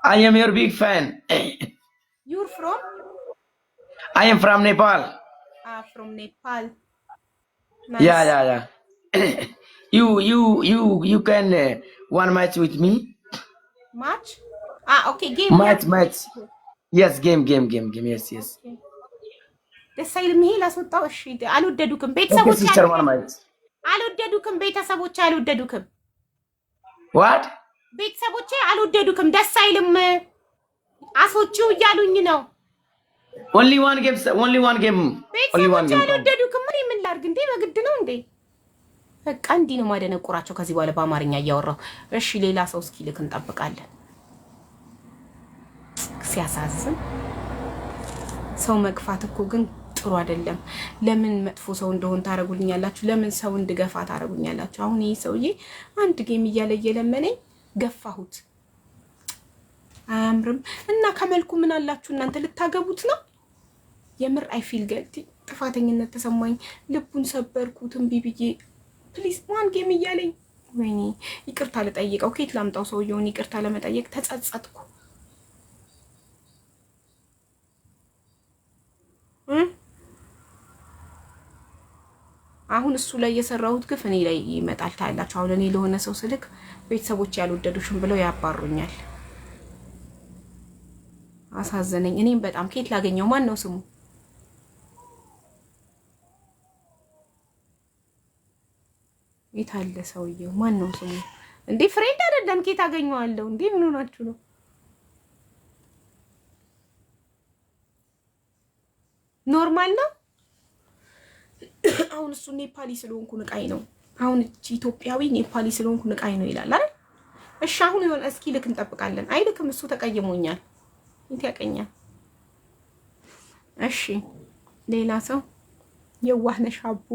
I am your big fan. You're from? I am from Nepal. From Nepal. Nice. Yeah. You can one match with me? Match? Okay, game. Match. Yes, game. Yes. Okay. ደሳይልም ይሄ ላስወጣው እሺ አልወደዱክም ቤተሰቦች አልወደዱክም What? ቤተሰቦቼ አልወደዱክም ደሳይልም አስወጪው እያሉኝ ነው Only one game. ቤተሰቦቼ አልወደዱክም ምን ላድርግ እንዴ በግድ ነው እንዴ በቃ እንዲህ ነው ማደነቁራቸው ከዚህ በኋላ በአማርኛ እያወራው እሺ ሌላ ሰው እስኪ ልክ እንጠብቃለን ሲያሳዝን ሰው መግፋት እኮ ግን ጥሩ አይደለም ለምን መጥፎ ሰው እንደሆን ታረጉልኛላችሁ ለምን ሰው እንድገፋ ታረጉኛላችሁ አሁን ይሄ ሰውዬ አንድ ጌም እየለመነኝ ገፋሁት አያምርም እና ከመልኩ ምን አላችሁ እናንተ ልታገቡት ነው የምር አይ ፊል ገልቲ ጥፋተኝነት ተሰማኝ ልቡን ሰበርኩትን ቢብዬ ፕሊዝ ዋን ጌም እያለኝ ወይኔ ይቅርታ ልጠይቀው ከየት ላምጣው ሰውዬውን ይቅርታ ለመጠየቅ ተጸጸትኩ አሁን እሱ ላይ የሰራሁት ግፍ እኔ ላይ ይመጣል ታያላችሁ አሁን እኔ ለሆነ ሰው ስልክ ቤተሰቦች ያልወደዱሽም ብለው ያባሩኛል አሳዘነኝ እኔም በጣም ከየት ላገኘው ማን ነው ስሙ የታለ ሰውየው? ማን ነው ስሙ? እንዴ ፍሬንድ አይደለም። ከየት አገኘዋለሁ እንዴ? ምን ሆናችሁ ነው? ኖርማል ነው። አሁን እሱ ኔፓሊ ስለሆንኩ ንቃይ ነው። አሁን እቺ ኢትዮጵያዊ ኔፓሊ ስለሆንኩ ንቃይ ነው ይላል አይደል? እሺ አሁን ይሆን እስኪ ልክ እንጠብቃለን። አይልክም። እሱ ተቀይሞኛል። እንት ያቀኛል። እሺ ሌላ ሰው የዋህ ነሽ አቡ።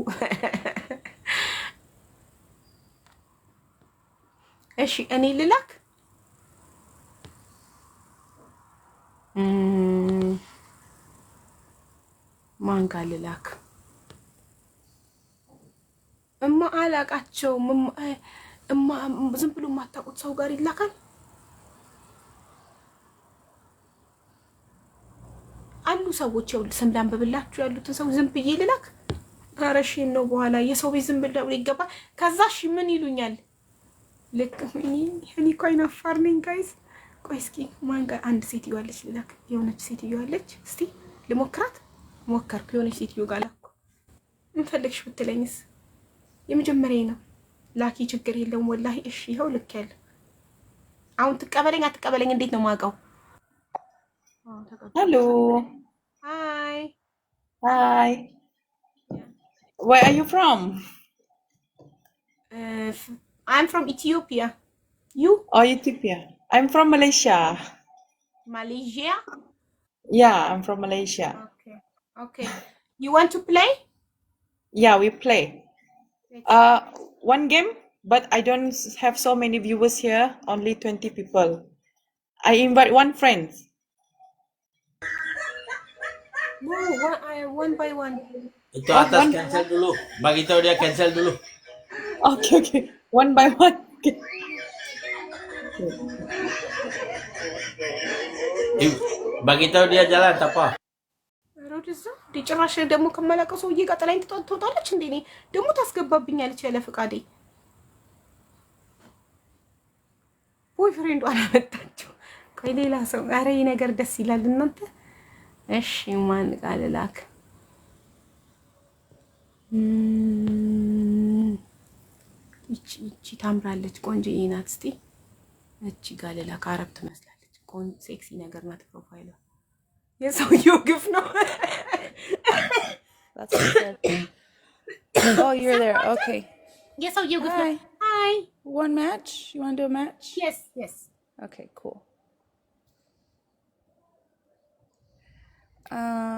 እሺ እኔ ልላክ ማን ጋር ልላክ? እማ አላቃቸውም። እማ ዝም ብሎ የማታውቁት ሰው ጋር ይላካል አሉ ሰዎች። ይኸውልህ ስም ላንብብላችሁ ያሉትን ሰው ዝም ብዬ ልላክ? ኧረ እሺ ነው በኋላ የሰው ቤት ዝም ብለው ይገባል። ከዛ እሺ ምን ይሉኛል? ልክ እኔ እኮ አይናፋር ነኝ ጋይስ። ቆይ እስኪ ማን ጋር አንድ ሴትዮ አለች ልላክ። የሆነች ሴትዮ አለች። እስቲ ልሞክራት። ሞከርኩ። የሆነች ሴትዮ ጋር ላኩ። ምን ፈልግሽ ብትለኝስ? የመጀመሪያ ነው። ላኪ ችግር የለውም ወላሂ። እሺ ይኸው ልክ ያለ። አሁን ትቀበለኝ አትቀበለኝ እንዴት ነው የማውቀው? Hello. Hi. Hi. Where are you from? I'm from Ethiopia. You? Oh, Ethiopia. I'm from Malaysia. Malaysia? Yeah, I'm from Malaysia. Okay. Okay. You want to play? Yeah, we play. One game, but I don't have so many viewers here, only 20 people. I invite one friend. No, one by one. Itu atas cancel dulu. Bagi tahu dia cancel dulu. Okay, okay. One by one. Okay. Bagi tahu dia jalan apa? ሮድዛ ዲጭራሽ ደግሞ ከመላቀው ሰውዬ ጋር ጥላኝ ትወጣለች እንዴ? እኔ ደግሞ ታስገባብኛለች ያለ ፍቃዴ። ቦይ ፍሬንዱ አላመጣችው። ቆይ ሌላ ሰው። ኧረ ይሄ ነገር ደስ ይላል እናንተ። እሺ ማን ቃል ላክ? እቺ ታምራለች፣ ቆንጆዬ ናት። እስቲ እቺ ጋር ላክ። አረብ ትመስላለች። ቆንጆ ሴክሲ ነገር ናት ፕሮፋይሏ። የሰውየው ግፍ ነው። That's what I said. Oh, you're there. Okay. የሰውየው ግፍ ነው። Hi. Hi. One match? You want to do a match? Yes, yes. Okay, cool.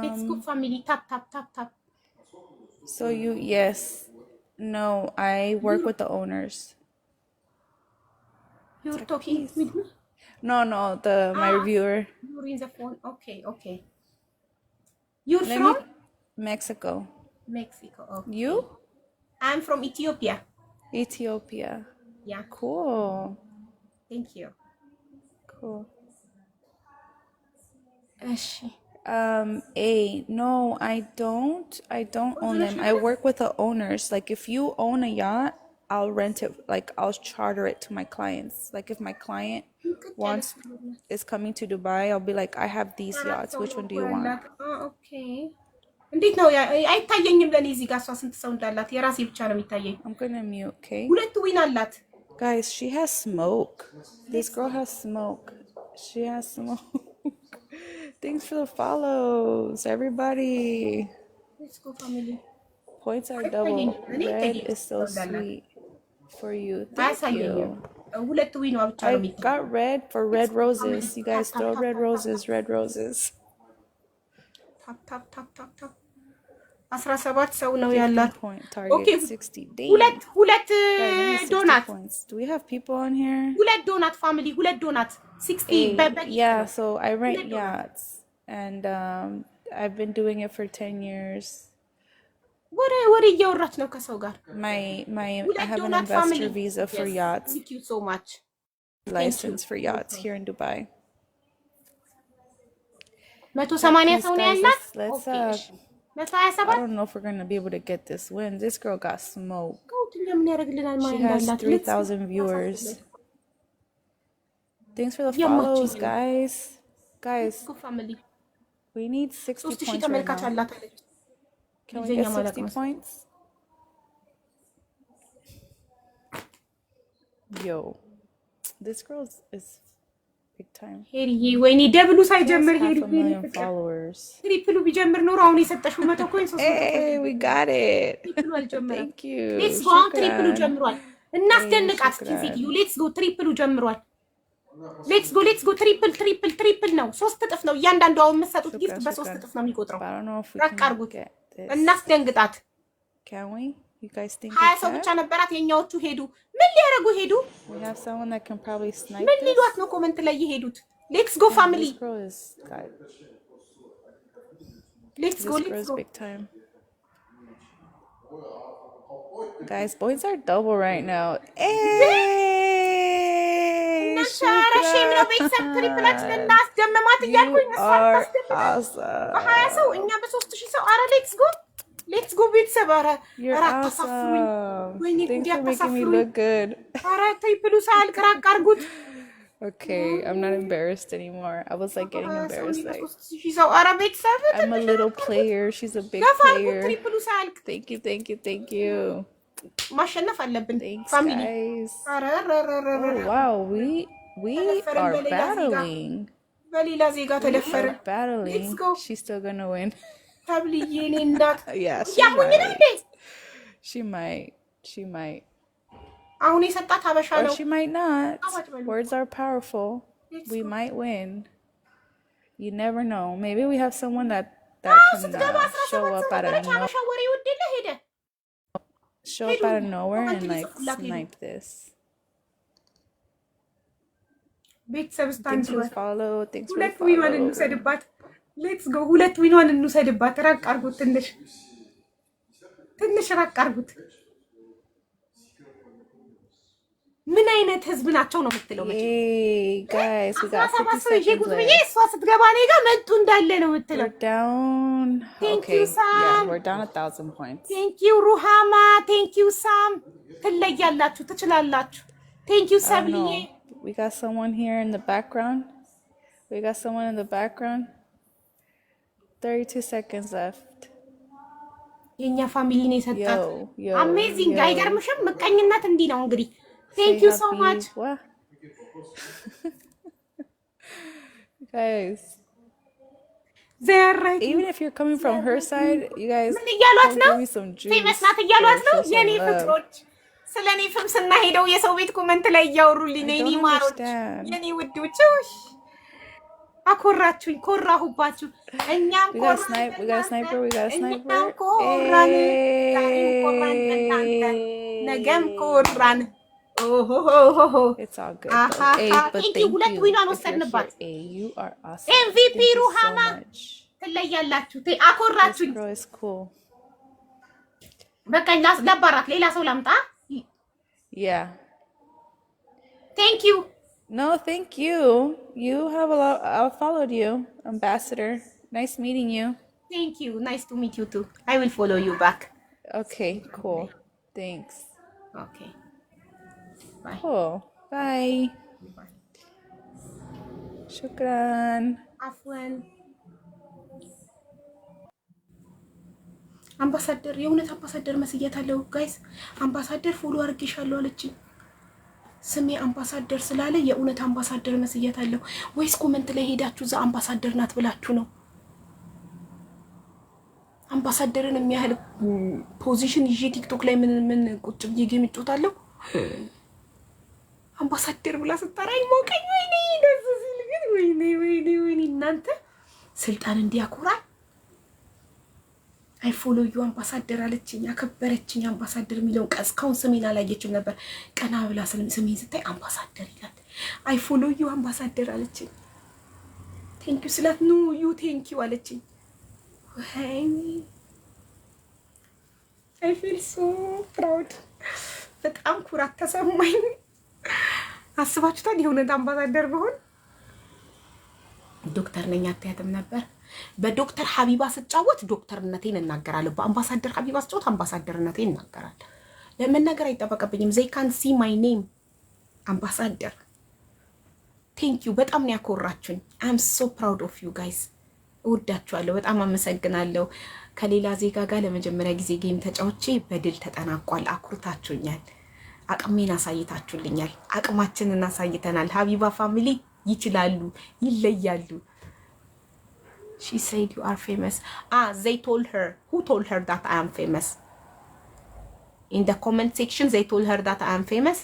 Let's go family. Tap, tap, tap, tap. So yes. No, I work with the owners. You're talking with me? No, my reviewer. You're in the phone. Okay, okay. You're Let from? Mexico. Mexico. Okay. You? I'm from Ethiopia. Ethiopia. Yeah. Cool. Thank you. Cool. Eshi. No, I don't own them. I work with the owners. Like if you own a yacht, I'll rent it, like I'll charter it to my clients. Like if my client is coming to Dubai, I'll be like, I have these yachts. Which one do you want? Okay. እንዴት ነው አይታየኝም ለኔ እዚህ ጋር እሷ ስንት ሰው እንዳላት የራሴ ብቻ ነው የሚታየኝ። I'm gonna mute, okay? ሁለት ዊን አላት። Guys, she has smoke. This girl has smoke. She has smoke. Thanks for the follows, everybody. Let's go family. Points are double. Red is so sweet for you. Thank you. ሁለት ዊን ብቻ ነው I የሚታየኝ። got red for red roses. You guys throw red roses, red roses. ታፕ ታፕ ታፕ ታፕ ታፕ 17 ሰው ነው ያላት። Point target Okay. 60. ሁለት Guys, I need 60 ዶናት points. Do we have people on here? ሁለት ዶናት ፋሚሊ ሁለት ዶናት 60 Yeah, so I rent yachts and I've been doing it for 10 years. ወሬ እያወራች ነው ከሰው ጋር። I have an investor visa for yachts, Thank you so much. license for yachts here in Dubai. 180 ሰው ነው ያላት። Let's I 127. don't know if we're gonna be able to get this win. This girl got smoke. ምን ያደርግልናል She ማለት has እንዳላት 3,000 viewers. Thanks for the Yeah, follows, much. guys. Guys, ፋሚሊ we need 60 3000 points right ተመልካች now. አላት አለች። Can we get 60 points? Yo, this girl is big time. ሄሪዬ ወይኔ ደብሉ She has ሳይጀምር half ሄሪ a million followers. ትሪፕሉ ቢጀምር ኖሮ አሁን የሰጠሽው 100 ኮይን 300 Hey, we got it. ትሪፕሉ አልጀመረም። Thank you. ሌትስ ጎ አሁን ትሪፕሉ Shukran. ጀምሯል። እናስደንቃት እስኪ ሴትዮ ሌትስ ጎ ትሪፕሉ ጀምሯል። ሌትስ ጎ ትሪፕል ነው። 3 እጥፍ ነው እያንዳንዱ አሁን የምትሰጡት ጊፍት በ3 እጥፍ ነው የሚቆጥረው። I don't know if we ራቅ can አድርጉት get this. እናስደንግጣት። Can we? You guys think 20 we ሰው can? ብቻ ነበራት የኛዎቹ ሄዱ። ምን ሊያረጉ ሄዱ? We have someone that can probably snipe ምን this. ሊሏት ነው ኮሜንት ላይ የሄዱት? ሌትስ ጎ ፋሚሊ This girl is got ሌትስ this girl is ጎ big time. Guys, boys are double right now. Hey, እናሻራ ሼም ነው ቤተሰብ ትሪፕላችን እናስደመማት እያልኩኝ you እሷ are ታስደምማት awesome. በ20 ሰው እኛ በ3000 ሰው አረ ሌትስ ጎ ቤተሰብ አረ You're አታሳፍሩኝ awesome. ወይኔ Thanks ጉዲ for making me አታሳፍሩኝ look good. አረ ትሪፕሉ ሳያልቅ ራቅ አድርጉት Okay, I'm not embarrassed anymore. I was like getting embarrassed. Like, 3000 ሰው አረ ቤተሰብ I'm a little player. She's a big ገፋ አድርጉት player. ትሪፕሉ ሳያልቅ Thank you. ማሸነፍ አለብን Thanks, ፋሚሊ guys. አረ Oh wow, we Telephone are Belega Ziga. battling. በሌላ ዜጋ ተደፈረ We're battling. Let's go. She's still gonna win. ተብልዬ እኔ እንዳት Yeah, she ያሙኝ ነው እንዴ might. She might. አሁን የሰጣት ሀበሻ Or ነው she might not. How much money? Words are powerful. Let's We go. might win. You never know. Maybe we have someone that አዎ can ስትገባ show 17 up ሰው out of ነበረች ሀበሻ ወሬ ውድለ ሄደ nowhere and Comment like please, Lucky. snipe this. ቤተሰብ Thanks for ስታንጅ follow. Thanks for ሁለት ዊኗን follow. እንውሰድባት ሌትስ ጎ ሁለት ዊኗን እንውሰድባት ራቅ አድርጉት ትንሽ ራቅ አድርጉት ምን አይነት ህዝብ ናቸው ነው የምትለው መቼም Hey guys, we got 17 50 ሰው ይዤ seconds ጉድ ብዬ left. እሷ ስትገባ እኔ ጋር መጡ እንዳለ ነው የምትለው We're down. Thank Okay, you, Sam. yeah, we're down 1,000 points. ቴንክ ዩ ሩሃማ ቴንክ ዩ ሳም ትለያላችሁ ትችላላችሁ ቴንክ ዩ I don't ሰብልዬ know. We got someone here in the background. 32 seconds left. የኛ ፋሚሊ ነው የሰጣት Yo. አሜዚንግ አይገርምሽም ምቀኝነት እንዲህ ነው እንግዲህ Say ቴንክ ዩ ሶ happy- ማች What? Guys, ዘራይ even if you're coming from her side, you guys ምን እያሏት come ነው give me some juice. ፌመስ ናት እያሏት ነው Show some የኔ love. ፍቅሮች ስለ እኔ ፍም ስናሄደው የሰው ቤት ኮመንት ላይ እያወሩልኝ ነው I የኔ don't ማሮች understand. የኔ ውዶች አኮራችሁኝ ኮራሁባችሁ እኛም We got a sniper. We got a sniper. We got a እኛም sniper. ኮራን ዛሬም ኮራን በእናንተ ነገም ኮራን ኦሆሆሆሆ It's all good. Aha, Though. Hey, but thank you. thank ሁለት you. ዊኗን If you're ወሰድንባት here, hey, you are awesome. MVP Thank you so ሩሃማ much. ትለያላችሁ This አኮራችሁኝ girl is cool. በቃ ላስገባራት ሌላ ሰው ላምጣ Yeah. ቴንክ ዩ No, thank you. You have a lot. I followed you, Ambassador. Nice meeting you. ቴንክ ዩ ናይስ ቱ ሚት ዩ ቱ አይ ዊል ፎሎ ዩ ባክ Okay, cool. Thanks. ኦኬ Cool. Bye. Shukran. አፍወን አምባሳደር የእውነት አምባሳደር መስያታለሁ ጋይስ አምባሳደር ፎሎ አድርጌሻለሁ አለችኝ ስሜ አምባሳደር ስላለ የእውነት አምባሳደር መስያታለሁ ወይስ ኮመንት ላይ ሄዳችሁ እዛ አምባሳደር ናት ብላችሁ ነው አምባሳደርን የሚያህል ፖዚሽን ይዤ ቲክቶክ ላይ ምን ቁጭ ብዬ ጌም እጫወታለሁ አምባሳደር ብላ ስጠራኝ ሞቀኝ ወይኔ ደስ ሲል ግን ወይኔ እናንተ ስልጣን እንዲያኮራል አይ ፎሎ ዩ አምባሳደር አለችኝ አከበረችኝ አምባሳደር የሚለውን እስካሁን ስሜን አላየችም ነበር ቀና ብላ ስሜን ስታይ አምባሳደር ይላል አይ ፎሎ ዩ አምባሳደር አለችኝ ቴንክ ዩ ስላት ኑ ዩ ቴንክ ዩ አለችኝ ወይኔ አይ ፊል ሶ ፕራውድ በጣም ኩራት ተሰማኝ አስባችሁታል የእውነት አምባሳደር ብሆን ዶክተር ነኝ አትያትም ነበር በዶክተር ሐቢባ ስጫወት ዶክተርነቴን እናገራለሁ በአምባሳደር ሐቢባ ስጫወት አምባሳደርነቴን እናገራለሁ ለመናገር አይጠበቅብኝም they can see my name አምባሳደር thank you በጣም ነው ያኮራችሁኝ I am so proud of you guys እወዳችኋለሁ በጣም አመሰግናለሁ ከሌላ ዜጋ ጋር ለመጀመሪያ ጊዜ ጌም ተጫውቼ በድል ተጠናቋል አኩርታችሁኛል አቅሜን አሳይታችሁልኛል። አቅማችንን አሳይተናል። ሀቢባ ፋሚሊ ይችላሉ፣ ይለያሉ። She said you are famous. They told her. Who told her that I am famous? In the comment section, they told her that I am famous.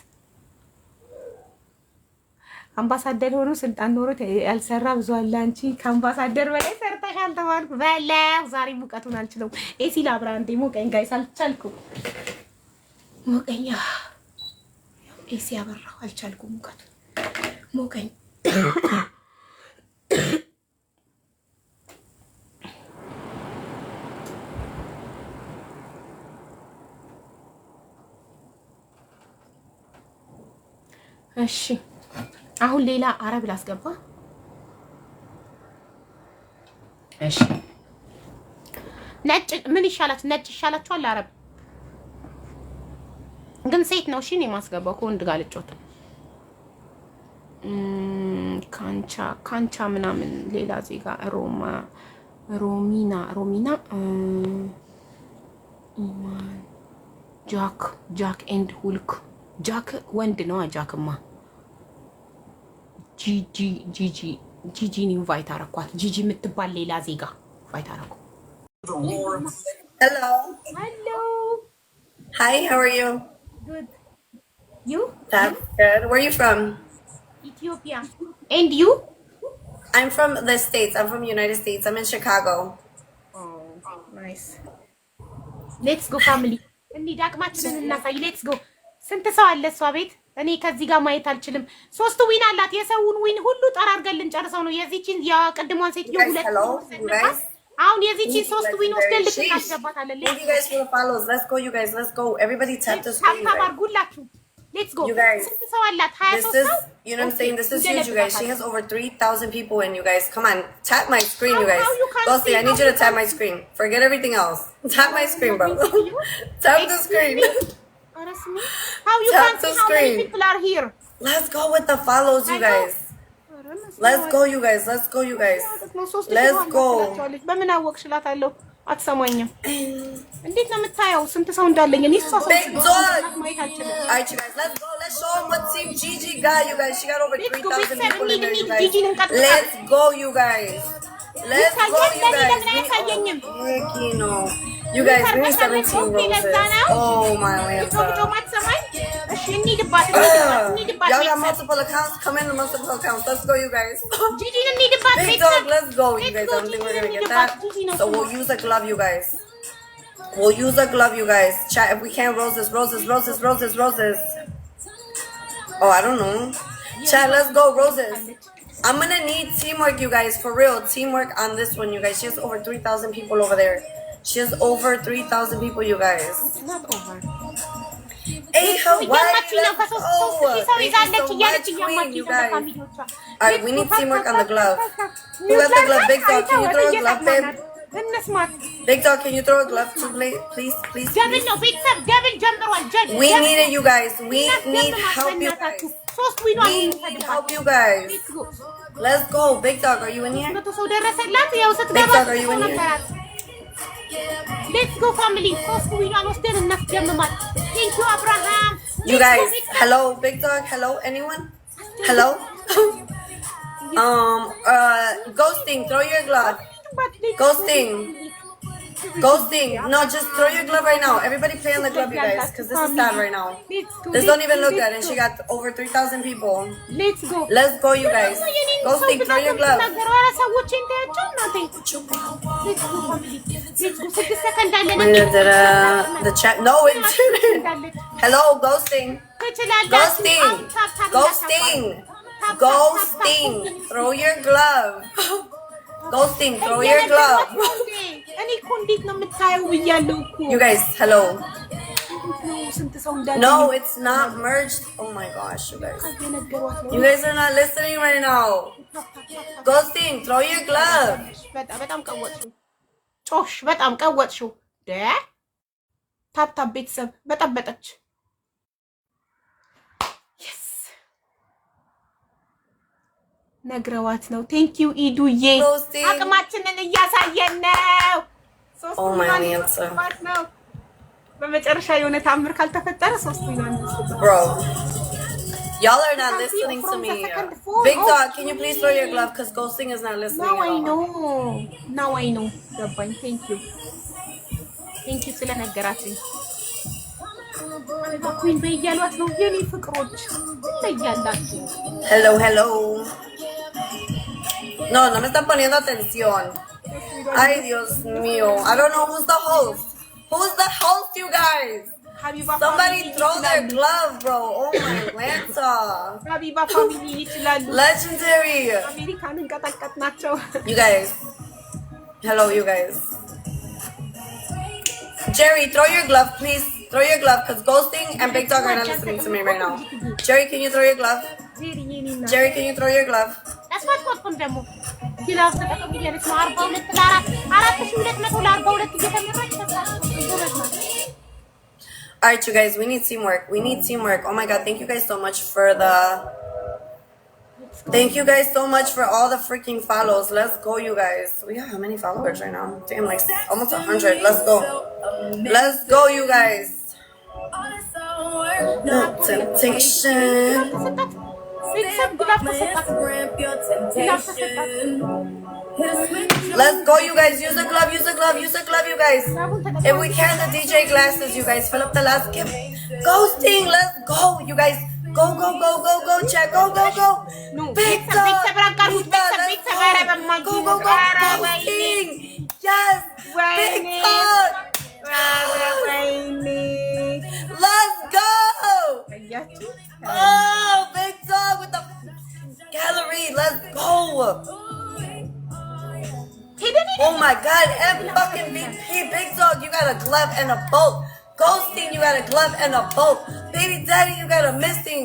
አምባሳደር ሆኖ ስልጣን ኖሮት ያልሰራ ብዙ አለ። አንቺ ከአምባሳደር በላይ ሰርተሻል ተባልኩ። በለው ዛሬ ሙቀቱን አልችለው። ኤሲ ላብራ እንዴ ሞቀኝ። ጋይስ አልቻልኩም። ሞቀኛ ኤሲ አበራው አልቻልኩም። ሙቀቱ ሞቀኝ። እሺ አሁን ሌላ አረብ ላስገባ። እሺ ነጭ ምን ይሻላል? ነጭ ይሻላችኋል? አረብ ግን ሴት ነው። እሺ እኔ ማስገባው ከወንድ ጋር ልጮት። ካንቻ ምናምን ሌላ ዜጋ ሮሚና ኢማን ጃክ ኤንድ ሁልክ ጃክ ወንድ ነው። ጃክማ ጂጂን ኢንቫይት አረኳት። ጂጂ የምትባል ሌላ ዜጋ ኢንቫይት አረኩ። Hello. Hi, how are you? Good. You? That's good. Where are you from? Ethiopia. And you? I'm from the States. I'm from the United States. I'm in Chicago. Oh, nice. Let's go family. እንሂድ አቅማችንን እናሳይ። ሌትስ ጎ። ስንት ሰው አለ እሷ ቤት? እኔ ከዚህ ጋር ማየት አልችልም። 3 ዊን አላት። የሰውን ዊን ሁሉ ጠራርገን ልንጨርሰው ነው። የዚህችን የቅድሟን ሴትዮ 2 አሁን የዚህችን 3 ዊን ወስደን ልትናገባታለን። Thank you guys for the follows. Let's go, you guys. Let's go. Everybody tap the screen. ታፕ አድርጉላችሁ። ሌትስ ጎ። ስንት ሰው አላት? 23 This is, ሰው። you know what I'm saying? This is huge, you guys. She has over 3,000 people in, you guys. Come on. Tap my screen, you guys. Ghosty, I need you to tap my screen. Forget everything else. Tap my screen, bro. Tap the screen. How you Tap can the see how many screen. people are here? Let's go with the follows, you guys. Let's go, you guys. Let's go, you guys. Let's go. በምን አወቅሽላታለሁ? አትሰማኝም። እንዴት ነው የምታየው? ስንት ሰው እንዳለኝ እኔ እሷ ሰው Big dog. Alright, you guys. Let's go. Let's show them what Team Gigi got, you guys. She got over 3,000 people in there, you guys. Let's go, you guys. Let's go, you guys. Ricky, no. You guys, we need 17 roses. Oh, my Lanta. Y'all got multiple accounts? Come in the multiple accounts. Let's go, you guys. Big dog, let's go, you guys. I don't think we're gonna get that. So we'll use a glove, you guys. We'll use a glove, you guys. Chat, if we can, roses. Oh, I don't know. Chat, let's go, roses. I'm gonna need teamwork, you guys. For real, teamwork on this one, you guys. She has over 3,000 people over there. She has over 3,000 people, you guys. Not over. Hey, Hawaii, let's go. Thank you so much, Queen, you guys. Alright, we need teamwork on the glove. Who got the glove? Big dog, can you throw a glove, babe? Big dog, can you throw a glove too, please? We need it, you guys. We need help, you guys. We need help, you guys. Let's go. Big dog, are you in here? Big dog, are you in here? Let's go, family. Thank you, Abraham. You guys, hello, Big dog, hello, anyone? Hello? Ghosting, throw your glove. Ghosting. No, just throw your glove right now. Everybody play on the glove, you guys, because this is sad right now. This don't even look good, and she got over 3,000 people. Let's go. Let's go, you guys. Ghosting, throw your glove. The chat. No, it didn't. Hello, ghosting. Ghosting. Throw your glove. Ghosting, throw your glove. You guys, hello. No, it's not merged. Oh my gosh, you guys. You guys are not listening right now. Ghosting, throw your glove. በጣም ቀወጥሽው። ታፕታፕ ቤተሰብ በጠበጠች። ነግረዋት ነው። ቴንክ ዩ ኢዱዬ። አቅማችንን እያሳየን ነው። Oh my answer. በመጨረሻ የሆነ ታምር ካልተፈጠረ ሶስቱ ይላል። Bro. Y'all are not listening to me. Big Dog, can you please throw your glove? Because Ghosting is not listening Now at I all. know. Now I know. ገባኝ። Thank you. Thank you ስለነገራችኝ። ኩን በያሏት ነው የኔ ፍቅሮች በያላችሁ። Hello, hello. No, no me están poniendo atención. Ay, Dios mío. I don't know who's the host. Who's the host, you guys? Somebody throw their glove, bro. Oh my Lanta. ሀቢባ ፋሚሊ ይችላሉ። Legendary. አሜሪካንን ቀጠቀጥናቸው። You guys. Hello, you guys. Jerry, throw your glove, please. Throw your glove, because Ghosting and Big Dog are not listening to me right now. Jerry, can you throw your glove? Jerry, can you throw your glove? ያስፋጥቆጥኩን ደግሞ ግላፍ ተጠቅም ይያለች ነው 42 ለ4 4200 ለ42 እየተመረች ተሳስተው Alright, you guys, we need teamwork. We need teamwork. Oh my god, thank you guys so much for the... Thank you guys so much for all the freaking follows. Let's go, you guys. We have how many followers right now? Damn, like almost 100. Let's go. Let's go, you guys. No temptation. Let's go, you guys. Use the glove, use the glove, use the glove, you guys. If we can, the DJ glasses, you guys. Fill up the last gift. Ghosting, let's go, you guys. Go, go, go, go, go, check. Go, go, go. Big Dog. Go, go, go. Ghosting. Yes. Big Dog. Let's go. Oh, Big Dog with the gallery. Let's go. Oh my god, M fucking VP, Big Dog, you got a glove and a bolt. Ghosting, you got a glove and a bolt. Baby Daddy, you got a missing.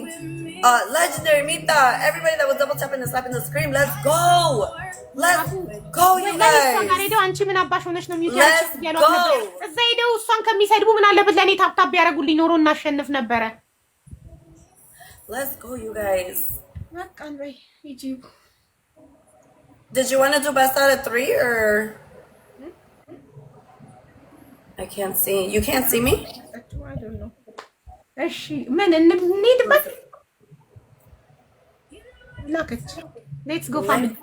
Legendary Mita, everybody that was double tapping and slapping the screen, let's go. Let's go, you guys. Let's go. ዘይደው እሷን ከሚሰድቡ ምን አለበት ለኔ ታፕታፕ ያረጉልኝ ኖሮ እናሸንፍ ነበረ። Let's go, you guys. በቃን በይ ሂጂ። Did you want to do best out of 3 or? I can't see. You can't see me? I don't know. እሺ ምን እንሂድበት? ላከች። Let's go family.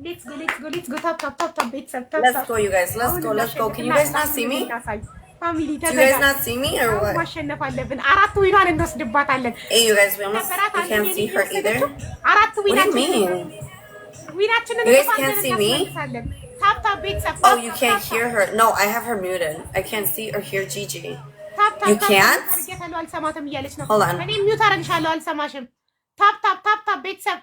Let's go. Tap. ቤተሰብ tap. Let's go, you guys. Let's go. Can you guys not see me? Family Do you guys not see me or what? ማሸነፍ አለብን። አራት ዊኗን እንወስድባታለን። Hey, you guys, we can't see her either. አራት What do you mean? ዊናችንን You guys can't see me? ታፕ ቤተሰብ Oh, you can't hear her. No, I have her muted. I can't see or hear Gigi. ታፕ You can't? አልሰማትም እያለች ነው። Hold on. እኔ ሚውት አደርግሻለሁ አልሰማሽም። ታፕ ቤተሰብ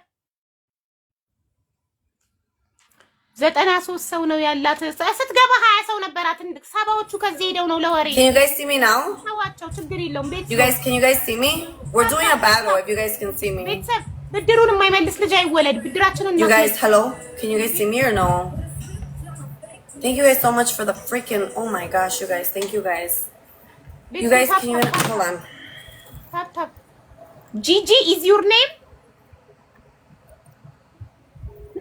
93 ሰው ነው ያላት። ስትገባ 20 ሰው ነበራት። ሰባዎቹ ከዚህ ሄደው ነው ለወሬ። Can you guys see me now? ሰዋቸው ችግር የለውም ቤተሰብ። Can you guys see me? We're doing a battle if you guys can see me. ቤተሰብ ብድሩን የማይመልስ ልጅ አይወለድ። ብድራችንን You guys, hello? Can you guys see me or no? Thank you guys so much for the freaking... Oh my gosh, you guys. Thank you guys. You guys, can you... Hold on. Tap. Gigi is your name?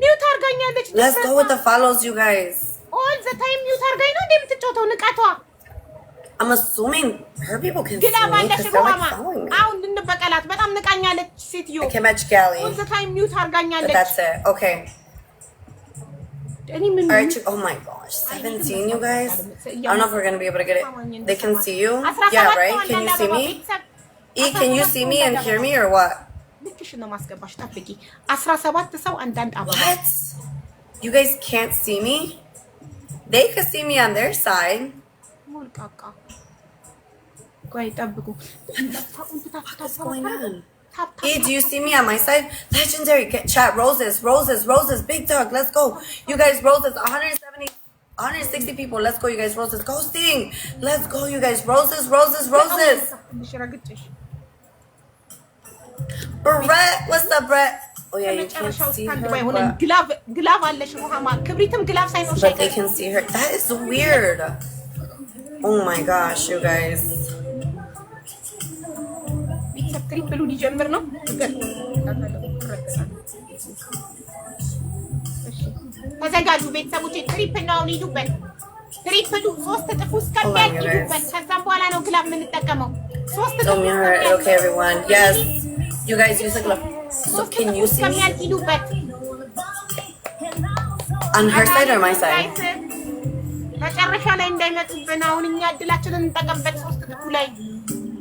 Mute አርጋኛለች። Let's go with the follows, you guys. All the time mute አርጋኝ ነው እንደምትጫወተው ንቀቷ። I'm assuming her people can see ግላብ me አለሽ because they're like ሮማ። following me. አሁን እንበቀላት። በጣም ንቃኛለች ሴትዮ። I can match Gally. All the time mute But አርጋኛለች። that's it. Okay. እኔ ምን Alright, oh my gosh. 17, you guys? I don't know if we're going to be able to get it. They can see you? Yeah, right? Can you see me? E, can you see me and hear me or what? ልክሽን ነው ማስገባሽ። ጠብቂ 17 ሰው አንዳንድ አበባ። What? You guys can't see me? They could see me on their side. ሞልቃቃ ቆይ ጠብቁ። What's going on? E, do you see me on my side? Legendary, get chat, roses, Big Dog, let's go. You guys, roses, 160 people, let's go, you guys, roses, Ghosting, let's go, you guys, roses. Brett, what's up, Brett? Oh yeah, you can't see her, ግላቭ አለሽ ሩሃማ ክብሪትም ግላቭ ሳይኖር but they can see her. That is weird. Oh my gosh, you guys. ትሪፕሉ ሊጀምር ነው። ተዘጋጁ ቤተሰቦቼ። ትሪፕል ነው ሊዱበት ትሪፕሉ 3 እጥፍ እስከሚያልቅ ይሉበት። ከዛም በኋላ ነው ግላብ የምንጠቀመው። 3 እጥፍ Okay, everyone. Yes, you guys use a glove. So can you see እስከሚያልቅ ይሉበት። on her side or my side? መጨረሻ ላይ እንዳይመጡብን አሁን እኛ እድላችንን እንጠቀምበት። 3 እጥፉ ላይ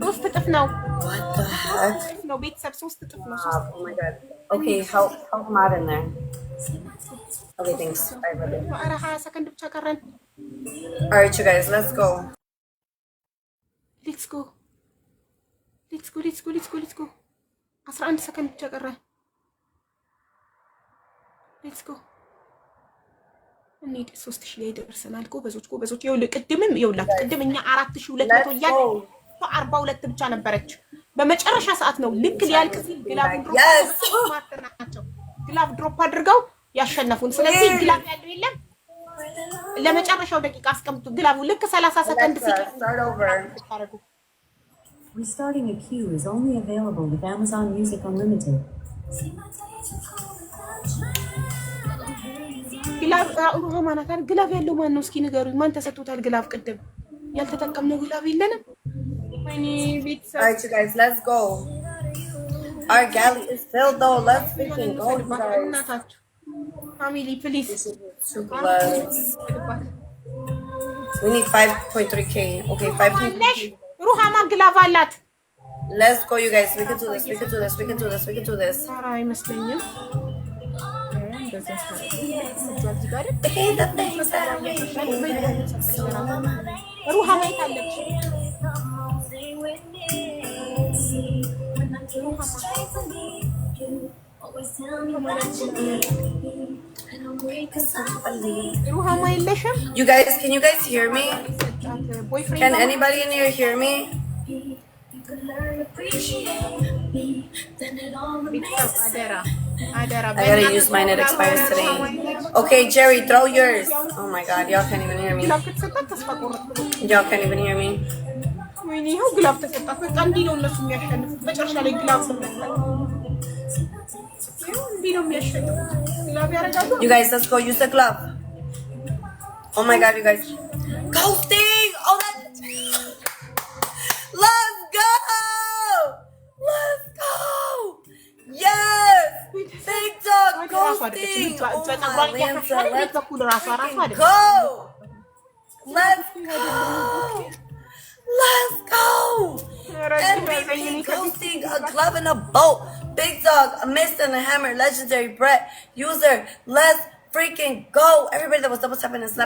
3 እጥፍ ነው። What the heck? ነው ቤተሰብ 3 እጥፍ ነው። Oh my god. Okay, help him out in there. Okay, thanks. Bye, brother. ኧረ 20 ሰከንድ ብቻ ቀረን። All right, you guys, let's go. ሌትስ ጎ 11 ሰከንድ ብቻ ቀረ። ሌትስ ጎ እንሂድ። 3000 ላይ ደርሰናል። ጎበዞች ይኸውልህ ቅድም እኛ 4200 እያለ 42 ብቻ ነበረች። በመጨረሻ ሰዓት ነው ልክ ሊያልቅ ሲል ግላቭ ድሮፕ አድርገው ያሸነፉን። ስለዚህ ግላቭ ያለው የለም ለመጨረሻው ደቂቃ አስቀምጡ። ግላቡ ልክ 30 ሰከንድ ሲቀር Restarting a queue is only available with Amazon Music Unlimited. ግላቭ ያለው ማን ነው? እስኪ ንገሩኝ። ማን ተሰጥቶታል ግላቭ? ቅድም ያልተጠቀምነው ግላቭ የለንም። ወይኔ ቤተሰብ። All right, you guys, let's go. Our galley is filled though. Let's freaking go, you guys. Family, please. We need 5.3k. Okay, 5.3k. ሩሃማ ግላቭ አላት። Let's go, you guys. We can do this. ኧረ አይመስለኝም። ሩሃማ የት አለች? ሩሃማ የለሽም? You guys, can you guys hear me? Can anybody in here hear me? I gotta use mine, it expires today. Okay, Jerry, throw yours. Oh my god, y'all can't even hear me. Y'all can't even hear me. ወይኔ ይኸው ግላቭ ተሰጣት። በቃ እንዲህ ነው እነሱ የሚያሸንፉት። መጨረሻ ላይ ግላቭ ተሰጣት። እንዲህ ነው የሚያሸንፉት። ግላቭ ያደርጋሉ። You guys, let's go use the glove. Oh my god, you guys. Ghosting! Oh, that's... Let's go! Let's go! Yes! Big dog ghosting! Oh my Lanza, let's go! Let's go! Let's go! MVP ghosting, a glove and a boat. Big dog, a mist and a hammer, legendary Brett, user, let's freaking go! Everybody that was double tapping and snapping.